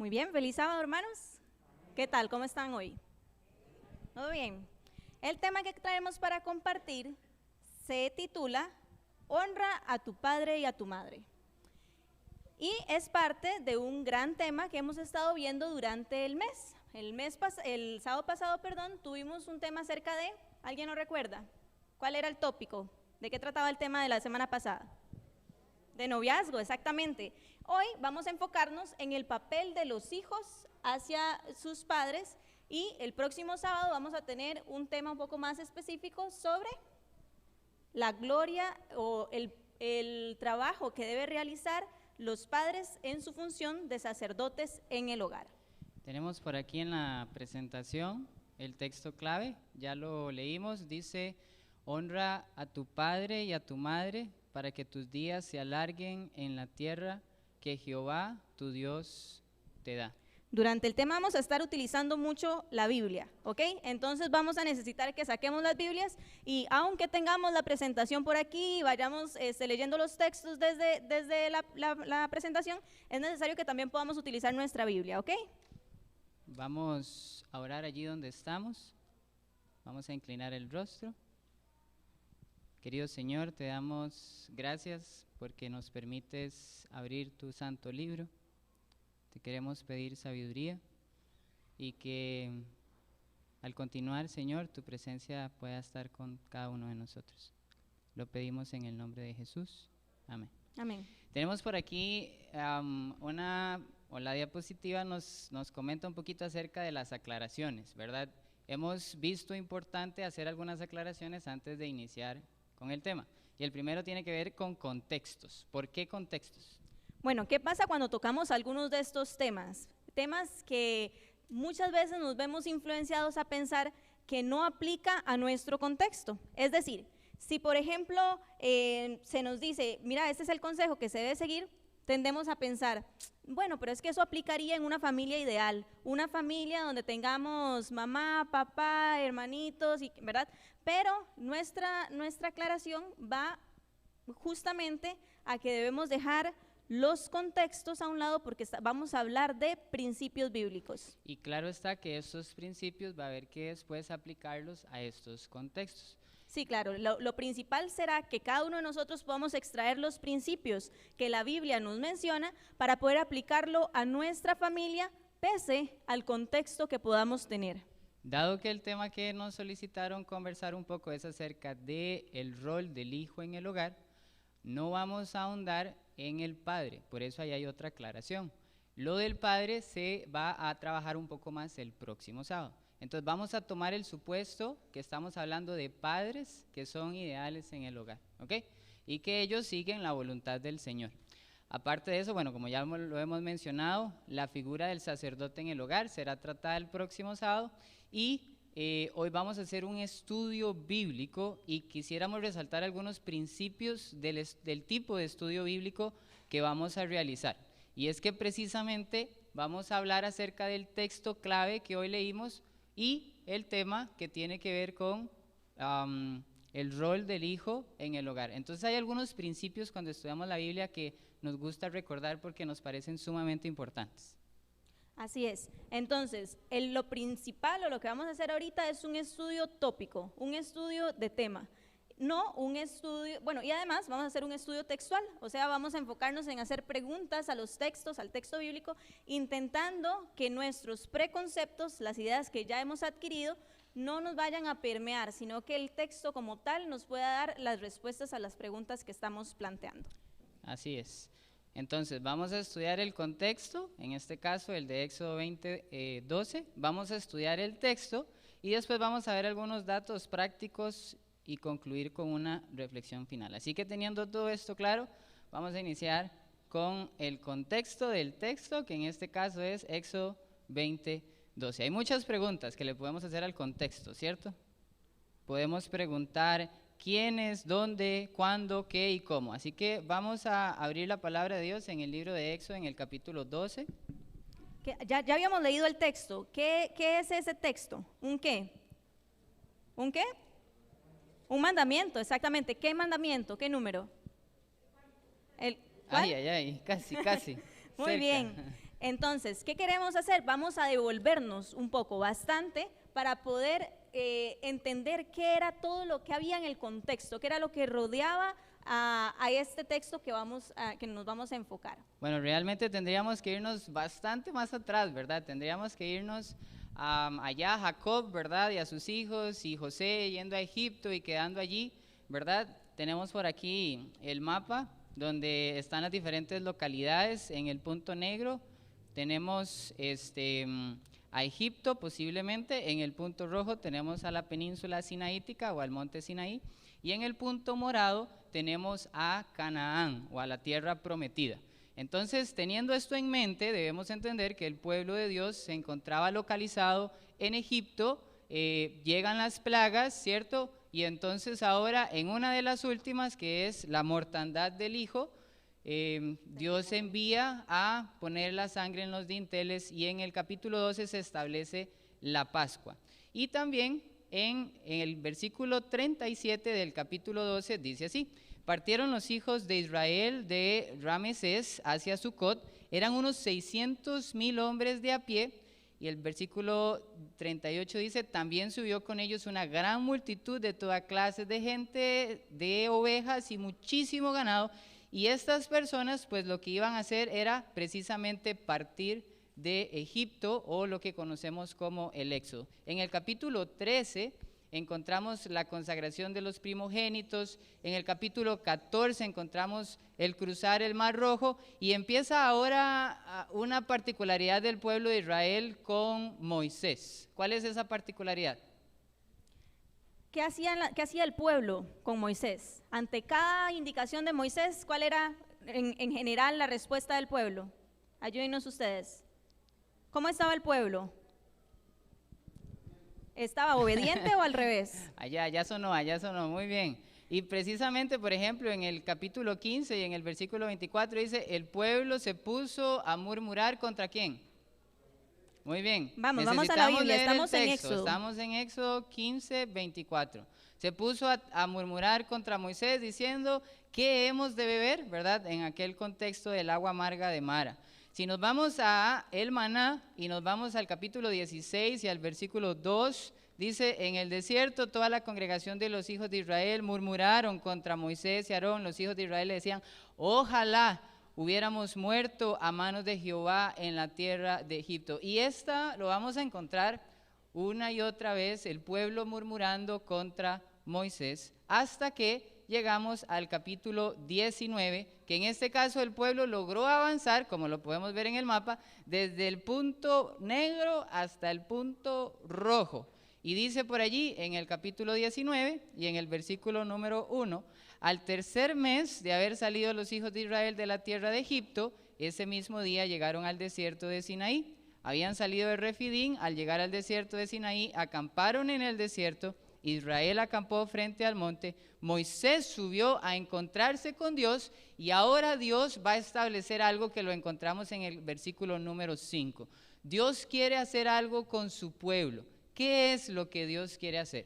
Muy bien, feliz sábado, hermanos. ¿Qué tal? ¿Cómo están hoy? ¿Todo bien? El tema que traemos para compartir se titula Honra a tu padre y a tu madre. Y es parte de un gran tema que hemos estado viendo durante el mes. El sábado pasado, tuvimos un tema acerca de, ¿alguien lo recuerda? ¿Cuál era el tópico? ¿De qué trataba el tema de la semana pasada? De noviazgo, exactamente. Hoy vamos a enfocarnos en el papel de los hijos hacia sus padres y el próximo sábado vamos a tener un tema un poco más específico sobre la gloria o el trabajo que debe realizar los padres en su función de sacerdotes en el hogar. Tenemos por aquí en la presentación el texto clave, ya lo leímos, dice: honra a tu padre y a tu madre para que tus días se alarguen en la tierra que Jehová tu Dios te da. Durante el tema vamos a estar utilizando mucho la Biblia, ¿ok? Entonces vamos a necesitar que saquemos las Biblias y aunque tengamos la presentación por aquí y vayamos leyendo los textos desde la presentación, es necesario que también podamos utilizar nuestra Biblia, ¿ok? Vamos a orar allí donde estamos, vamos a inclinar el rostro. Querido Señor, te damos gracias porque nos permites abrir tu santo libro. Te queremos pedir sabiduría y que al continuar, Señor, tu presencia pueda estar con cada uno de nosotros. Lo pedimos en el nombre de Jesús. Amén. Amén. Tenemos por aquí la diapositiva nos comenta un poquito acerca de las aclaraciones, ¿verdad? Hemos visto importante hacer algunas aclaraciones antes de iniciar con el tema. Y el primero tiene que ver con contextos. ¿Por qué contextos? Bueno, ¿qué pasa cuando tocamos algunos de estos temas? Temas que muchas veces nos vemos influenciados a pensar que no aplica a nuestro contexto. Es decir, si por ejemplo se nos dice, mira, este es el consejo que se debe seguir, tendemos a pensar, bueno, pero es que eso aplicaría en una familia ideal, una familia donde tengamos mamá, papá, hermanitos, ¿verdad? Pero nuestra aclaración va justamente a que debemos dejar los contextos a un lado porque vamos a hablar de principios bíblicos. Y claro está que estos principios va a haber que después aplicarlos a estos contextos. Sí, claro, lo principal será que cada uno de nosotros podamos extraer los principios que la Biblia nos menciona para poder aplicarlo a nuestra familia pese al contexto que podamos tener. Dado que el tema que nos solicitaron conversar un poco es acerca del rol del hijo en el hogar, no vamos a ahondar en el padre, por eso ahí hay otra aclaración. Lo del padre se va a trabajar un poco más el próximo sábado. Entonces vamos a tomar el supuesto que estamos hablando de padres que son ideales en el hogar, ¿ok? Y que ellos siguen la voluntad del Señor. Aparte de eso, bueno, como ya lo hemos mencionado, la figura del sacerdote en el hogar será tratada el próximo sábado y hoy vamos a hacer un estudio bíblico y quisiéramos resaltar algunos principios del tipo de estudio bíblico que vamos a realizar. Y es que precisamente vamos a hablar acerca del texto clave que hoy leímos y el tema que tiene que ver con el rol del hijo en el hogar. Entonces hay algunos principios cuando estudiamos la Biblia que nos gusta recordar porque nos parecen sumamente importantes. Así es. Entonces, lo principal o lo que vamos a hacer ahorita es un estudio tópico, un estudio de tema. No un estudio, bueno, y además vamos a hacer un estudio textual, o sea, vamos a enfocarnos en hacer preguntas a los textos, al texto bíblico, intentando que nuestros preconceptos, las ideas que ya hemos adquirido, no nos vayan a permear, sino que el texto como tal nos pueda dar las respuestas a las preguntas que estamos planteando. Así es. Entonces, vamos a estudiar el contexto, en este caso el de Éxodo 20:12, vamos a estudiar el texto y después vamos a ver algunos datos prácticos y concluir con una reflexión final. Así que teniendo todo esto claro, vamos a iniciar con el contexto del texto, que en este caso es Éxodo 20:12. Hay muchas preguntas que le podemos hacer al contexto, ¿cierto? Podemos preguntar quiénes, dónde, cuándo, qué y cómo. Así que vamos a abrir la palabra de Dios en el libro de Éxodo, en el capítulo 12. Ya habíamos leído el texto. ¿Qué es ese texto? ¿Un qué? ¿Un qué? Un mandamiento, exactamente. ¿Qué mandamiento? ¿Qué número? Ay, casi. Muy cerca. bien. Entonces, ¿qué queremos hacer? Vamos a devolvernos un poco, bastante, para poder entender qué era todo lo que había en el contexto, qué era lo que rodeaba a este texto que nos vamos a enfocar. Bueno, realmente tendríamos que irnos bastante más atrás, ¿verdad? Tendríamos que irnos allá a Jacob, ¿verdad? Y a sus hijos, y José yendo a Egipto y quedando allí, ¿verdad? Tenemos por aquí el mapa donde están las diferentes localidades. En el punto negro tenemos a Egipto posiblemente, en el punto rojo tenemos a la península sinaítica o al monte Sinaí, y en el punto morado tenemos a Canaán o a la tierra prometida. Entonces, teniendo esto en mente, debemos entender que el pueblo de Dios se encontraba localizado en Egipto, llegan las plagas, ¿cierto? Y entonces ahora en una de las últimas, que es la mortandad del hijo, Dios envía a poner la sangre en los dinteles, y en el capítulo 12 se establece la Pascua. Y también en el versículo 37 del capítulo 12 dice así: partieron los hijos de Israel de Ramesés hacia Sucot, eran unos 600,000 hombres de a pie. Y el versículo 38 dice: también subió con ellos una gran multitud de toda clase de gente, de ovejas y muchísimo ganado. Y estas personas, pues lo que iban a hacer era precisamente partir de Egipto, o lo que conocemos como el Éxodo. En el capítulo 13 encontramos la consagración de los primogénitos. En el capítulo 14 encontramos el cruzar el Mar Rojo, y empieza ahora una particularidad del pueblo de Israel con Moisés. ¿Cuál es esa particularidad? ¿Qué hacía el pueblo con Moisés? Ante cada indicación de Moisés, ¿cuál era en general la respuesta del pueblo? Ayúdenos ustedes. ¿Cómo estaba el pueblo? ¿Estaba obediente o al revés? Allá sonó, muy bien. Y precisamente, por ejemplo, en el capítulo 15 y en el versículo 24 dice: el pueblo se puso a murmurar ¿contra quién? Muy bien. Vamos a la Biblia, estamos en Éxodo. Estamos en Éxodo 15, 24. Se puso a murmurar contra Moisés diciendo: ¿qué hemos de beber? ¿Verdad? En aquel contexto del agua amarga de Mara. Si nos vamos a el maná y nos vamos al capítulo 16 y al versículo 2, dice: en el desierto toda la congregación de los hijos de Israel murmuraron contra Moisés y Aarón. Los hijos de Israel le decían: ojalá hubiéramos muerto a manos de Jehová en la tierra de Egipto. Y esta lo vamos a encontrar una y otra vez, el pueblo murmurando contra Moisés, hasta que llegamos al capítulo 19, que en este caso el pueblo logró avanzar, como lo podemos ver en el mapa, desde el punto negro hasta el punto rojo. Y dice por allí en el capítulo 19 y en el versículo número 1: al tercer mes de haber salido los hijos de Israel de la tierra de Egipto, ese mismo día llegaron al desierto de Sinaí. Habían salido de Refidín, al llegar al desierto de Sinaí, acamparon en el desierto. Israel acampó frente al monte. Moisés subió a encontrarse con Dios, y ahora Dios va a establecer algo que lo encontramos en el versículo número 5. Dios quiere hacer algo con su pueblo. ¿Qué es lo que Dios quiere hacer?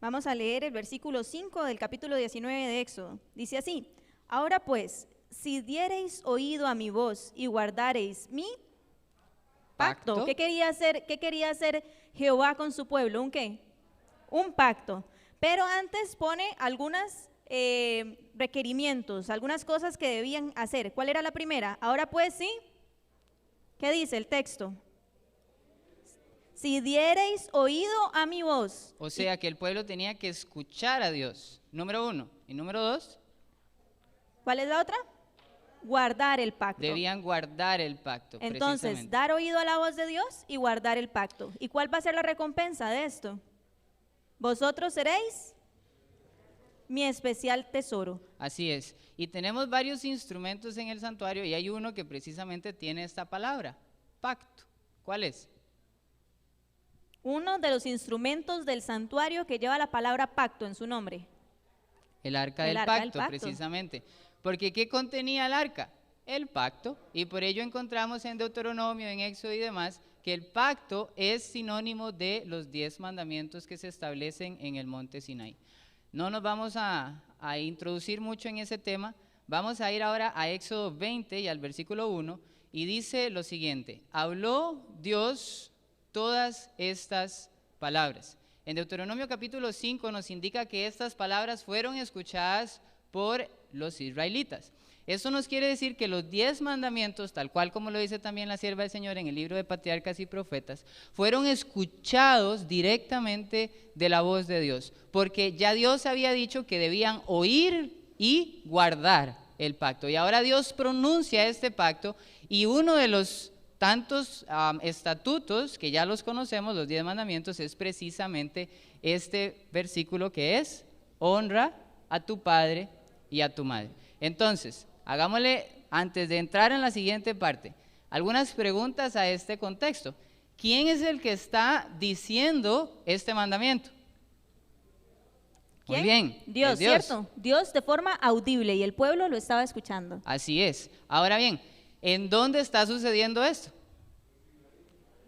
Vamos a leer el versículo 5 del capítulo 19 de Éxodo. Dice así: ahora pues, si diereis oído a mi voz y guardareis mi pacto. ¿Qué quería hacer Jehová con su pueblo? ¿Un qué? Un pacto. Pero antes pone algunos requerimientos, algunas cosas que debían hacer. ¿Cuál era la primera? Ahora pues sí. ¿Qué dice el texto? Si diereis oído a mi voz. O sea que el pueblo tenía que escuchar a Dios, número 1. Y número 2. ¿Cuál es la otra? Guardar el pacto. Debían guardar el pacto. Entonces, dar oído a la voz de Dios y guardar el pacto. ¿Y cuál va a ser la recompensa de esto? Vosotros seréis mi especial tesoro. Así es. Y tenemos varios instrumentos en el santuario, y hay uno que precisamente tiene esta palabra: pacto. ¿Cuál es? Uno de los instrumentos del santuario que lleva la palabra pacto en su nombre. El arca del pacto, precisamente. Porque ¿qué contenía el arca? El pacto. Y por ello encontramos en Deuteronomio, en Éxodo y demás, que el pacto es sinónimo de los 10 mandamientos que se establecen en el monte Sinaí. No nos vamos a introducir mucho en ese tema. Vamos a ir ahora a Éxodo 20 y al versículo 1, y dice lo siguiente: habló Dios todas estas palabras. En Deuteronomio capítulo 5 nos indica que estas palabras fueron escuchadas por los israelitas. Eso nos quiere decir que los 10 mandamientos, tal cual como lo dice también la sierva del Señor en el libro de Patriarcas y Profetas, fueron escuchados directamente de la voz de Dios, porque ya Dios había dicho que debían oír y guardar el pacto. Y ahora Dios pronuncia este pacto, y uno de los tantos estatutos que ya los conocemos, los 10 mandamientos, es precisamente este versículo que es: honra a tu padre y a tu madre. Entonces, hagámosle, antes de entrar en la siguiente parte, algunas preguntas a este contexto. ¿Quién es el que está diciendo este mandamiento? ¿Quién? Muy bien. Dios, es Dios, ¿cierto? Dios de forma audible, y el pueblo lo estaba escuchando. Así es. Ahora bien, ¿en dónde está sucediendo esto?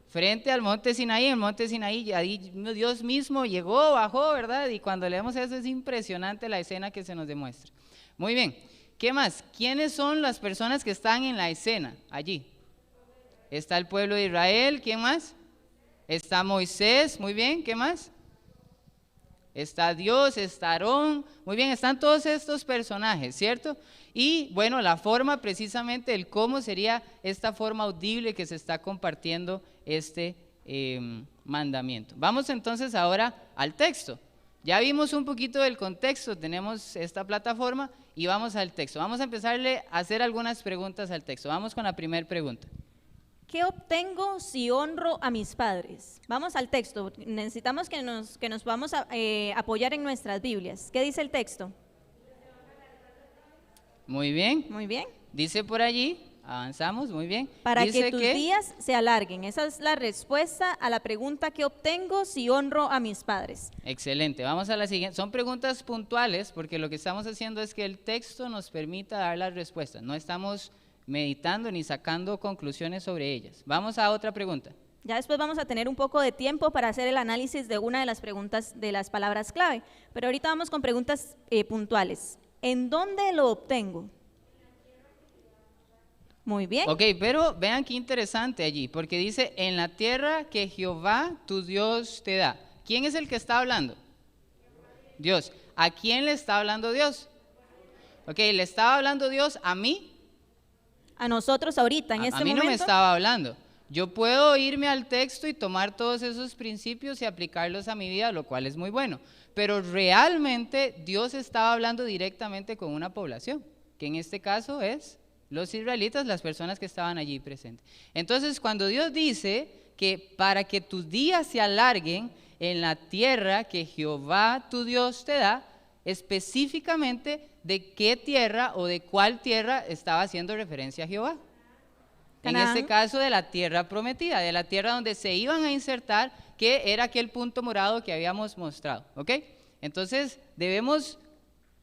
Frente al monte Sinaí. En el monte Sinaí, ahí Dios mismo llegó, bajó, ¿verdad? Y cuando leemos eso es impresionante la escena que se nos demuestra. Muy bien. ¿Qué más? ¿Quiénes son las personas que están en la escena allí? Está el pueblo de Israel. ¿Quién más? Está Moisés. Muy bien. ¿Qué más? Está Dios, está Aarón. Muy bien, están todos estos personajes, ¿cierto? Y bueno, la forma precisamente, el cómo sería esta forma audible que se está compartiendo este mandamiento. Vamos entonces ahora al texto. Ya vimos un poquito del contexto, tenemos esta plataforma y vamos al texto. Vamos a empezarle a hacer algunas preguntas al texto. Vamos con la primera pregunta. ¿Qué obtengo si honro a mis padres? Vamos al texto. Necesitamos que nos vamos a apoyar en nuestras Biblias. ¿Qué dice el texto? Muy bien. Muy bien. Dice por allí, avanzamos, muy bien. Para Dice que tus días se alarguen. Esa es la respuesta a la pregunta: ¿qué obtengo si honro a mis padres? Excelente, vamos a la siguiente. Son preguntas puntuales porque lo que estamos haciendo es que el texto nos permita dar las respuestas. No estamos meditando ni sacando conclusiones sobre ellas. Vamos a otra pregunta. Ya después vamos a tener un poco de tiempo para hacer el análisis de una de las preguntas de las palabras clave, pero ahorita vamos con preguntas puntuales. ¿En dónde lo obtengo? Muy bien. Ok, pero vean qué interesante allí, porque dice: en la tierra que Jehová tu Dios te da. ¿Quién es el que está hablando? Dios. ¿A quién le está hablando Dios? Ok, ¿le estaba hablando Dios a mí? A nosotros ahorita, en este A mí momento. no me estaba hablando. Yo puedo irme al texto y tomar todos esos principios y aplicarlos a mi vida, lo cual es muy bueno. Pero realmente Dios estaba hablando directamente con una población, que en este caso es los israelitas, las personas que estaban allí presentes. Entonces, cuando Dios dice que para que tus días se alarguen en la tierra que Jehová tu Dios te da, específicamente de qué tierra o de cuál tierra estaba haciendo referencia a Jehová. Canaán. En este caso de la tierra prometida, de la tierra donde se iban a insertar, que era aquel punto morado que habíamos mostrado, ¿ok? Entonces debemos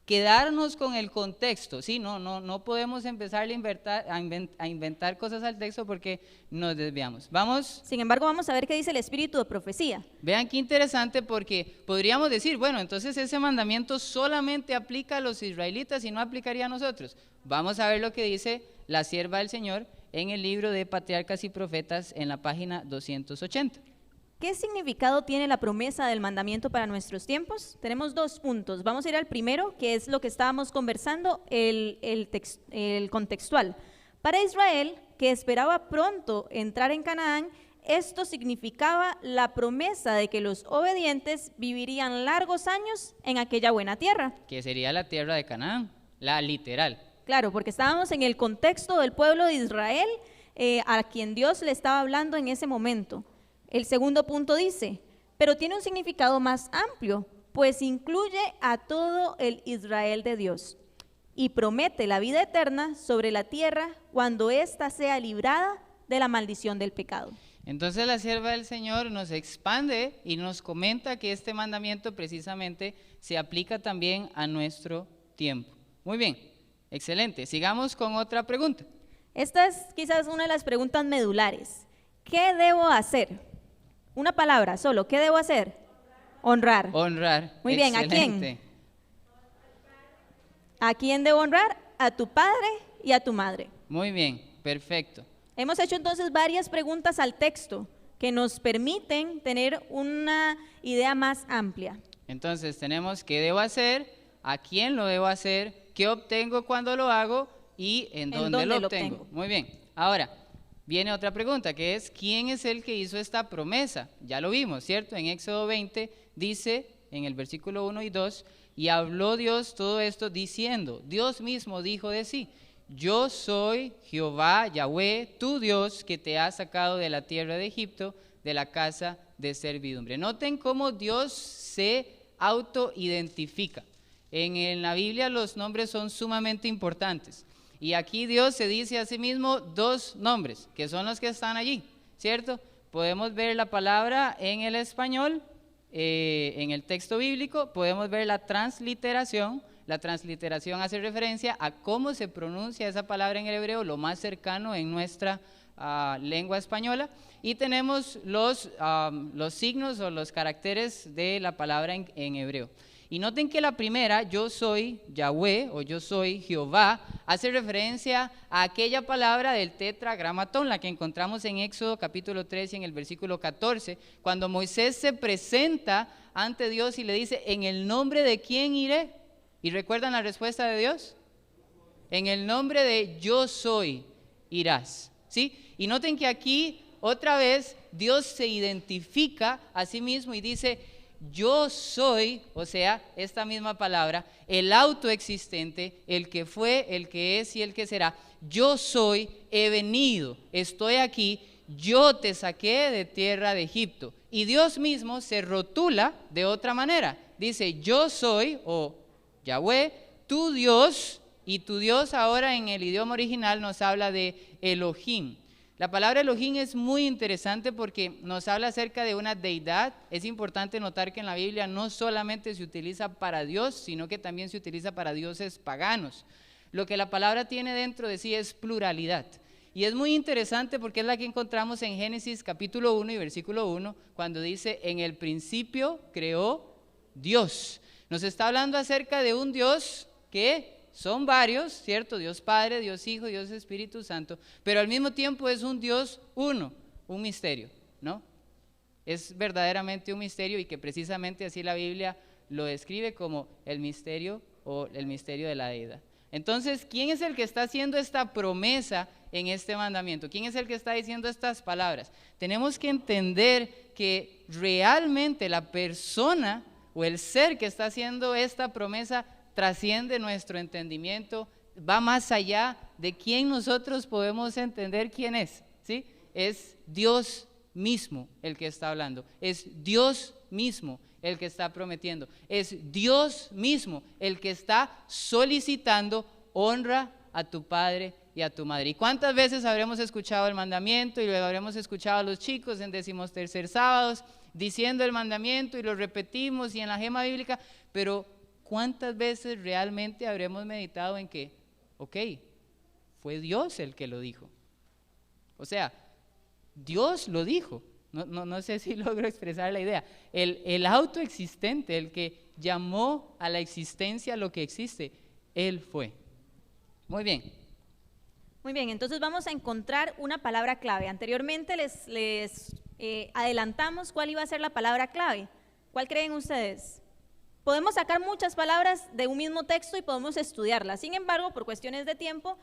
quedarnos con el contexto, ¿sí? No podemos empezar a inventar cosas al texto porque nos desviamos. Vamos. Sin embargo, vamos a ver qué dice el espíritu de profecía. Vean qué interesante, porque podríamos decir, bueno, entonces ese mandamiento solamente aplica a los israelitas y no aplicaría a nosotros. Vamos a ver lo que dice la sierva del Señor en el libro de Patriarcas y Profetas en la página 280. ¿Qué significado tiene la promesa del mandamiento para nuestros tiempos? Tenemos 2 puntos. Vamos a ir al primero, que es lo que estábamos conversando, el contextual. Para Israel, que esperaba pronto entrar en Canaán, esto significaba la promesa de que los obedientes vivirían largos años en aquella buena tierra. Que sería la tierra de Canaán, la literal. Claro, porque estábamos en el contexto del pueblo de Israel, a quien Dios le estaba hablando en ese momento. El segundo punto dice, pero tiene un significado más amplio, pues incluye a todo el Israel de Dios y promete la vida eterna sobre la tierra cuando ésta sea librada de la maldición del pecado. Entonces la sierva del Señor nos expande y nos comenta que este mandamiento precisamente se aplica también a nuestro tiempo. Muy bien, excelente. Sigamos con otra pregunta. Esta es quizás una de las preguntas medulares. ¿Qué debo hacer? Una palabra solo, ¿qué debo hacer? Honrar. Honrar. Muy bien, excelente. ¿a quién? ¿A quién debo honrar? A tu padre y a tu madre. Muy bien, perfecto. Hemos hecho entonces varias preguntas al texto que nos permiten tener una idea más amplia. Entonces tenemos qué debo hacer, a quién lo debo hacer, qué obtengo cuando lo hago y en dónde lo obtengo. Muy bien. Ahora, viene otra pregunta, que es, ¿quién es el que hizo esta promesa? Ya lo vimos, ¿cierto? En Éxodo 20 dice, en el versículo 1 y 2, y habló Dios todo esto diciendo, Dios mismo dijo de sí, yo soy Jehová, Yahweh, tu Dios, que te ha sacado de la tierra de Egipto, de la casa de servidumbre. Noten cómo Dios se autoidentifica. En la Biblia los nombres son sumamente importantes. Y aquí Dios se dice a sí mismo dos nombres, que son los que están allí, ¿cierto? Podemos ver la palabra en el español, en el texto bíblico, podemos ver la transliteración. La transliteración hace referencia a cómo se pronuncia esa palabra en el hebreo, lo más cercano en nuestra lengua española. Y tenemos los signos o los caracteres de la palabra en hebreo. Y noten que la primera, yo soy Yahweh o yo soy Jehová, hace referencia a aquella palabra del tetragramatón, la que encontramos en Éxodo capítulo 3 y en el versículo 14, cuando Moisés se presenta ante Dios y le dice, ¿en el nombre de quién iré? ¿Y recuerdan la respuesta de Dios? En el nombre de yo soy irás, ¿sí? Y noten que aquí otra vez Dios se identifica a sí mismo y dice, yo soy, o sea, esta misma palabra, el autoexistente, el que fue, el que es y el que será. Yo soy, he venido, estoy aquí, yo te saqué de tierra de Egipto. Y Dios mismo se rotula de otra manera. Dice, yo soy, o Yahweh, tu Dios, y tu Dios ahora en el idioma original nos habla de Elohim. La palabra Elohim es muy interesante porque nos habla acerca de una deidad. Es importante notar que en la Biblia no solamente se utiliza para Dios, sino que también se utiliza para dioses paganos. Lo que la palabra tiene dentro de sí es pluralidad. Y es muy interesante porque es la que encontramos en Génesis capítulo 1 y versículo 1, cuando dice, en el principio creó Dios. Nos está hablando acerca de un Dios que son varios, ¿cierto? Dios Padre, Dios Hijo, Dios Espíritu Santo, pero al mismo tiempo es un Dios uno, un misterio, ¿no? Es verdaderamente un misterio y que precisamente así la Biblia lo describe como el misterio o el misterio de la deidad. Entonces, ¿quién es el que está haciendo esta promesa en este mandamiento? ¿Quién es el que está diciendo estas palabras? Tenemos que entender que realmente la persona o el ser que está haciendo esta promesa trasciende nuestro entendimiento, va más allá de quién nosotros podemos entender quién es, ¿sí? Es Dios mismo el que está hablando, es Dios mismo el que está prometiendo, es Dios mismo el que está solicitando honra a tu padre y a tu madre. ¿Y cuántas veces habremos escuchado el mandamiento y luego habremos escuchado a los chicos en 13º sábados diciendo el mandamiento y lo repetimos y en la gema bíblica, pero ¿cuántas veces realmente habremos meditado en que, ok, fue Dios el que lo dijo? O sea, Dios lo dijo. No sé si logro expresar la idea. El autoexistente, el que llamó a la existencia lo que existe, Él fue. Muy bien. Muy bien, entonces vamos a encontrar una palabra clave. Anteriormente les adelantamos cuál iba a ser la palabra clave. ¿Cuál creen ustedes? Podemos sacar muchas palabras de un mismo texto y podemos estudiarlas. Sin embargo, por cuestiones de tiempo,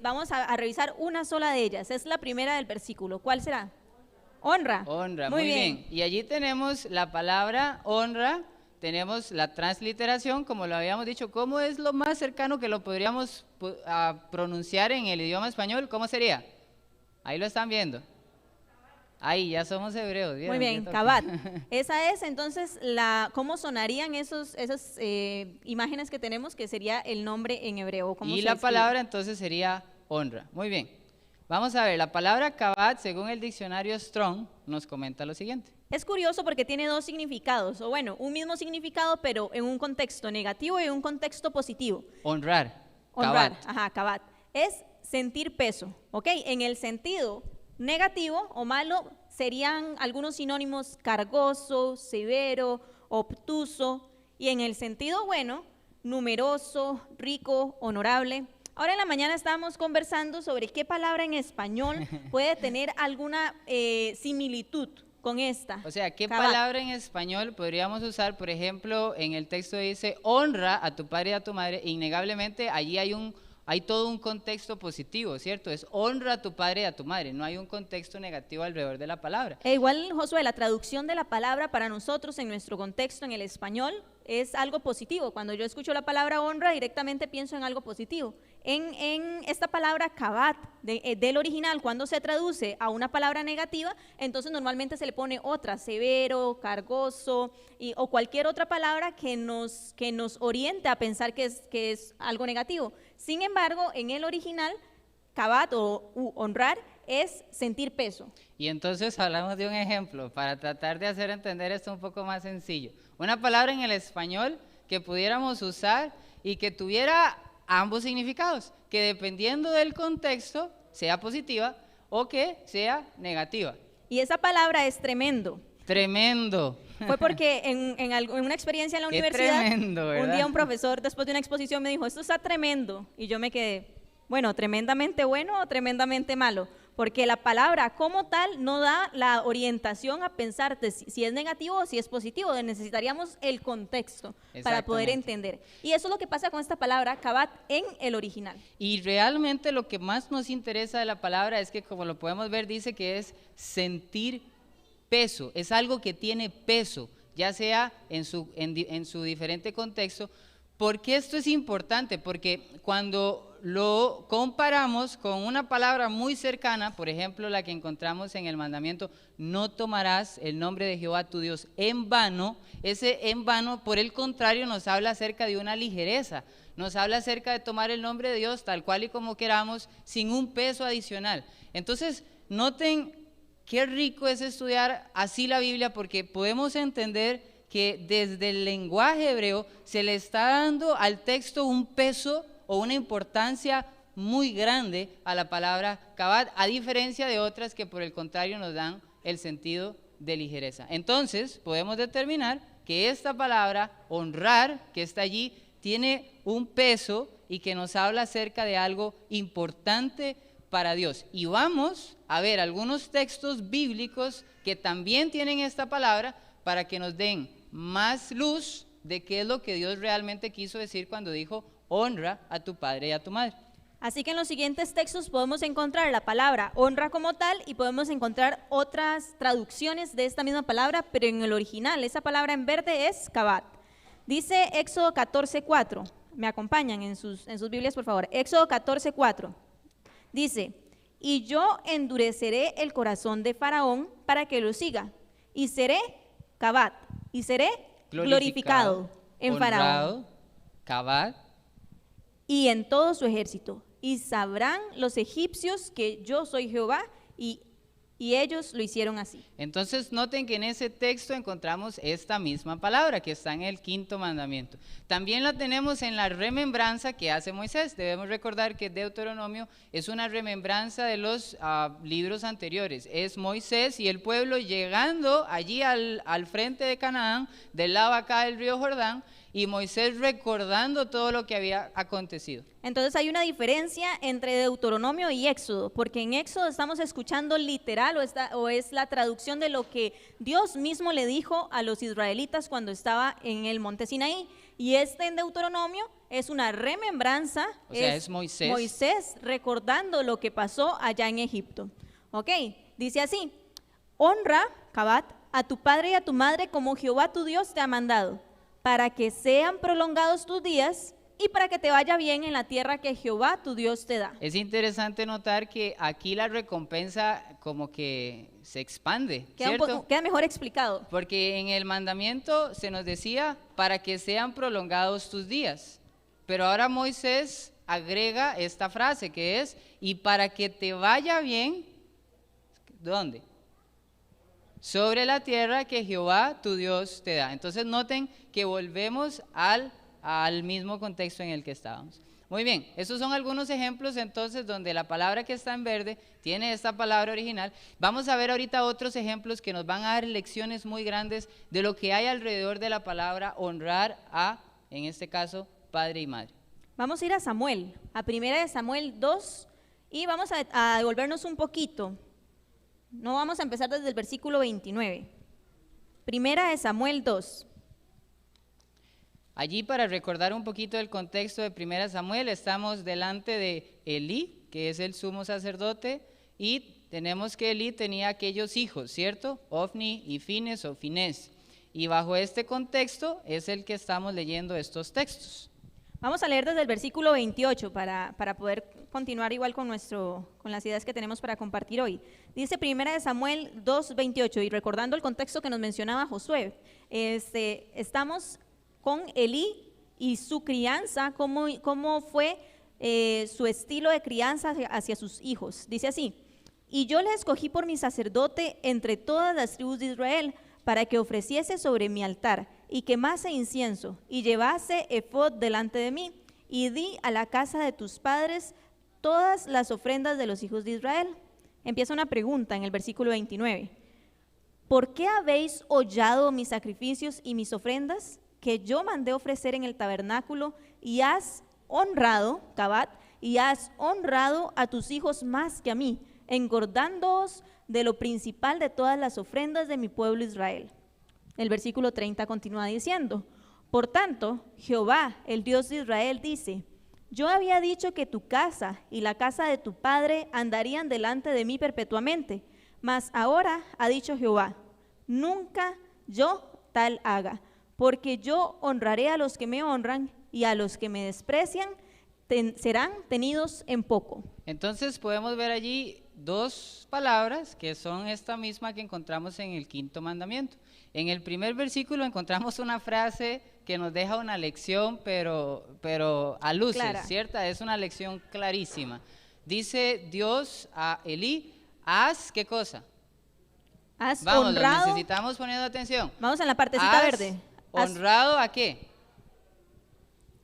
vamos a revisar una sola de ellas. Es la primera del versículo. ¿Cuál será? Honra. Honra, muy bien. Y allí tenemos la palabra honra, tenemos la transliteración, como lo habíamos dicho. ¿Cómo es lo más cercano que lo podríamos pronunciar en el idioma español? ¿Cómo sería? Ahí lo están viendo. Ahí, ya somos hebreos. Muy bien, Kabat. Esa es entonces cómo sonarían esas imágenes que tenemos, que sería el nombre en hebreo. Y la palabra entonces sería honra. Muy bien. Vamos a ver, la palabra Kabat, según el diccionario Strong, nos comenta lo siguiente. Es curioso porque tiene dos significados, o bueno, un mismo significado, pero en un contexto negativo y en un contexto positivo. Honrar. Honrar, ajá, Kabat. Es sentir peso, ¿ok? En el sentido negativo o malo serían algunos sinónimos: cargoso, severo, obtuso, y en el sentido bueno, numeroso, rico, honorable. ahora en la mañana estábamos conversando sobre qué palabra en español puede tener alguna similitud con esta. O sea, ¿qué Cabat. palabra en español podríamos usar? Por ejemplo, en el texto dice, honra a tu padre y a tu madre. Innegablemente, allí hay todo un contexto positivo, ¿cierto? Es honra a tu padre y a tu madre. No hay un contexto negativo alrededor de la palabra. E igual, Josué, la traducción de la palabra para nosotros en nuestro contexto en el español es algo positivo. Cuando yo escucho la palabra honra, directamente pienso en algo positivo. En esta palabra kabat del original, cuando se traduce a una palabra negativa, entonces normalmente se le pone otra, severo, cargoso, o cualquier otra palabra que nos oriente a pensar que es algo negativo. Sin embargo, en el original, kabat o honrar es sentir peso. Y entonces hablamos de un ejemplo para tratar de hacer entender esto un poco más sencillo. Una palabra en el español que pudiéramos usar y que tuviera ambos significados, que dependiendo del contexto sea positiva o que sea negativa. Y esa palabra es tremendo. Tremendo. Fue porque en una experiencia en la Qué universidad, tremendo, ¿verdad? un día un profesor después de una exposición me dijo, esto está tremendo, y yo me quedé, bueno, tremendamente bueno o tremendamente malo, porque la palabra como tal no da la orientación a pensar si es negativo o si es positivo, necesitaríamos el contexto para poder entender. Y eso es lo que pasa con esta palabra, kabat, en el original. Y realmente lo que más nos interesa de la palabra es que, como lo podemos ver, dice que es sentir peso, es algo que tiene peso, ya sea en su diferente contexto. ¿Por qué esto es importante? Porque cuando lo comparamos con una palabra muy cercana, por ejemplo, la que encontramos en el mandamiento, no tomarás el nombre de Jehová tu Dios en vano, ese en vano, por el contrario, nos habla acerca de una ligereza, nos habla acerca de tomar el nombre de Dios tal cual y como queramos, sin un peso adicional. Entonces, noten qué rico es estudiar así la Biblia, porque podemos entender que desde el lenguaje hebreo se le está dando al texto un peso o una importancia muy grande a la palabra kabat, a diferencia de otras que por el contrario nos dan el sentido de ligereza. Entonces podemos determinar que esta palabra honrar, que está allí, tiene un peso y que nos habla acerca de algo importante para Dios. Y vamos a ver algunos textos bíblicos que también tienen esta palabra para que nos den más luz de qué es lo que Dios realmente quiso decir cuando dijo honra a tu padre y a tu madre. Así que en los siguientes textos podemos encontrar la palabra honra como tal y podemos encontrar otras traducciones de esta misma palabra, pero en el original esa palabra en verde es kabat. Dice Éxodo 14:4, me acompañan en sus Biblias por favor, Éxodo 14:4, dice, y yo endureceré el corazón de Faraón para que lo siga, y seré kabat, y seré glorificado en Faraón, kabat, y en todo su ejército, y sabrán los egipcios que yo soy Jehová, y ellos lo hicieron así. Entonces noten que en ese texto encontramos esta misma palabra que está en el quinto mandamiento. También la tenemos en la remembranza que hace Moisés. Debemos recordar que Deuteronomio es una remembranza de los libros anteriores. Es Moisés y el pueblo llegando allí al frente de Canaán, del lado acá del río Jordán, y Moisés recordando todo lo que había acontecido. Entonces hay una diferencia entre Deuteronomio y Éxodo, porque en Éxodo estamos escuchando literal o es la traducción de lo que Dios mismo le dijo a los israelitas cuando estaba en el monte Sinaí, y en Deuteronomio es una remembranza, o sea, es Moisés recordando lo que pasó allá en Egipto. Ok, dice así, honra, kabat, a tu padre y a tu madre como Jehová tu Dios te ha mandado, para que sean prolongados tus días y para que te vaya bien en la tierra que Jehová tu Dios te da. Es interesante notar que aquí la recompensa como que se expande, ¿cierto? Queda mejor explicado. Porque en el mandamiento se nos decía para que sean prolongados tus días, pero ahora Moisés agrega esta frase que es y para que te vaya bien, ¿dónde? Sobre la tierra que Jehová tu Dios te da. Entonces noten que volvemos al mismo contexto en el que estábamos. Muy bien, esos son algunos ejemplos entonces donde la palabra que está en verde tiene esta palabra original. Vamos a ver ahorita otros ejemplos que nos van a dar lecciones muy grandes de lo que hay alrededor de la palabra honrar a, en este caso, padre y madre. Vamos a ir a Samuel, a 1 Samuel 2, y vamos a devolvernos un poquito. No vamos a empezar desde el versículo 29. 1 Samuel 2. Allí, para recordar un poquito el contexto de 1 Samuel, estamos delante de Elí, que es el sumo sacerdote, y tenemos que Elí tenía aquellos hijos, ¿cierto? Ofni y Fines o Finés. Y bajo este contexto es el que estamos leyendo estos textos. Vamos a leer desde el versículo 28 para poder continuar igual con las ideas que tenemos para compartir hoy. Dice 1 Samuel 2, 28, y recordando el contexto que nos mencionaba Josué, estamos con Elí y su crianza, cómo fue su estilo de crianza hacia sus hijos. Dice así: y yo le escogí por mi sacerdote entre todas las tribus de Israel, para que ofreciese sobre mi altar, y quemase incienso, y llevase efod delante de mí, y di a la casa de tus padres todas las ofrendas de los hijos de Israel. Empieza una pregunta en el versículo 29. ¿Por qué habéis hollado mis sacrificios y mis ofrendas, que yo mandé ofrecer en el tabernáculo, y has honrado, Cabat, y has honrado a tus hijos más que a mí, engordándoos de lo principal de todas las ofrendas de mi pueblo Israel? El versículo 30 continúa diciendo: por tanto, Jehová, el Dios de Israel, dice: yo había dicho que tu casa y la casa de tu padre andarían delante de mí perpetuamente, mas ahora ha dicho Jehová: nunca yo tal haga, porque yo honraré a los que me honran, y a los que me desprecian serán tenidos en poco. Entonces podemos ver allí dos palabras que son esta misma que encontramos en el 5º mandamiento. En el primer versículo encontramos una frase que nos deja una lección, pero a luces, clara, ¿cierta? Es una lección clarísima. Dice Dios a Elí: haz, ¿qué cosa? Has Vamos, honrado. necesitamos poniendo atención. Vamos en la partecita ¿Has verde. honrado a qué?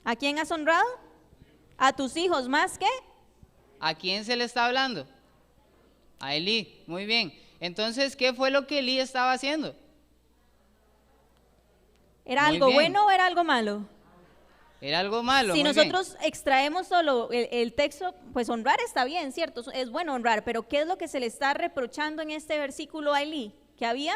¿A quién has honrado? A tus hijos más que. ¿A quién se le está hablando? A Elí. Muy bien. Entonces, ¿qué fue lo que Elí estaba haciendo? ¿Era Muy algo bien. bueno o era algo malo? Era algo malo. Si muy nosotros extraemos solo el texto, pues honrar está bien, ¿cierto? Es bueno honrar, pero ¿qué es lo que se le está reprochando en este versículo a Elí? Que había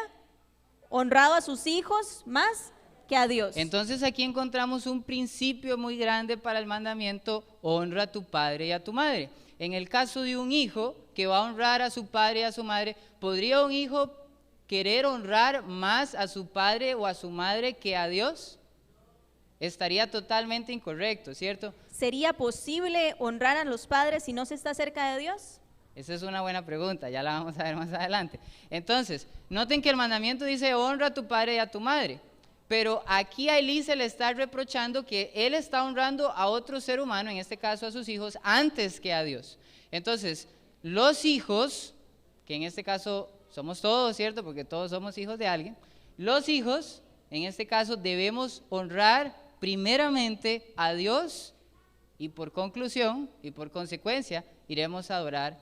honrado a sus hijos más que a Dios. Entonces aquí encontramos un principio muy grande para el mandamiento: honra a tu padre y a tu madre. En el caso de un hijo que va a honrar a su padre y a su madre, ¿podría un hijo querer honrar más a su padre o a su madre que a Dios? Estaría totalmente incorrecto, ¿cierto? ¿Sería posible honrar a los padres si no se está cerca de Dios? Esa es una buena pregunta, ya la vamos a ver más adelante. Entonces, noten que el mandamiento dice: honra a tu padre y a tu madre. Pero aquí a Elí se le está reprochando que él está honrando a otro ser humano, en este caso a sus hijos, antes que a Dios. Entonces, los hijos, que en este caso somos todos, ¿cierto? Porque todos somos hijos de alguien. Los hijos, en este caso, debemos honrar primeramente a Dios, y por conclusión y por consecuencia iremos a adorar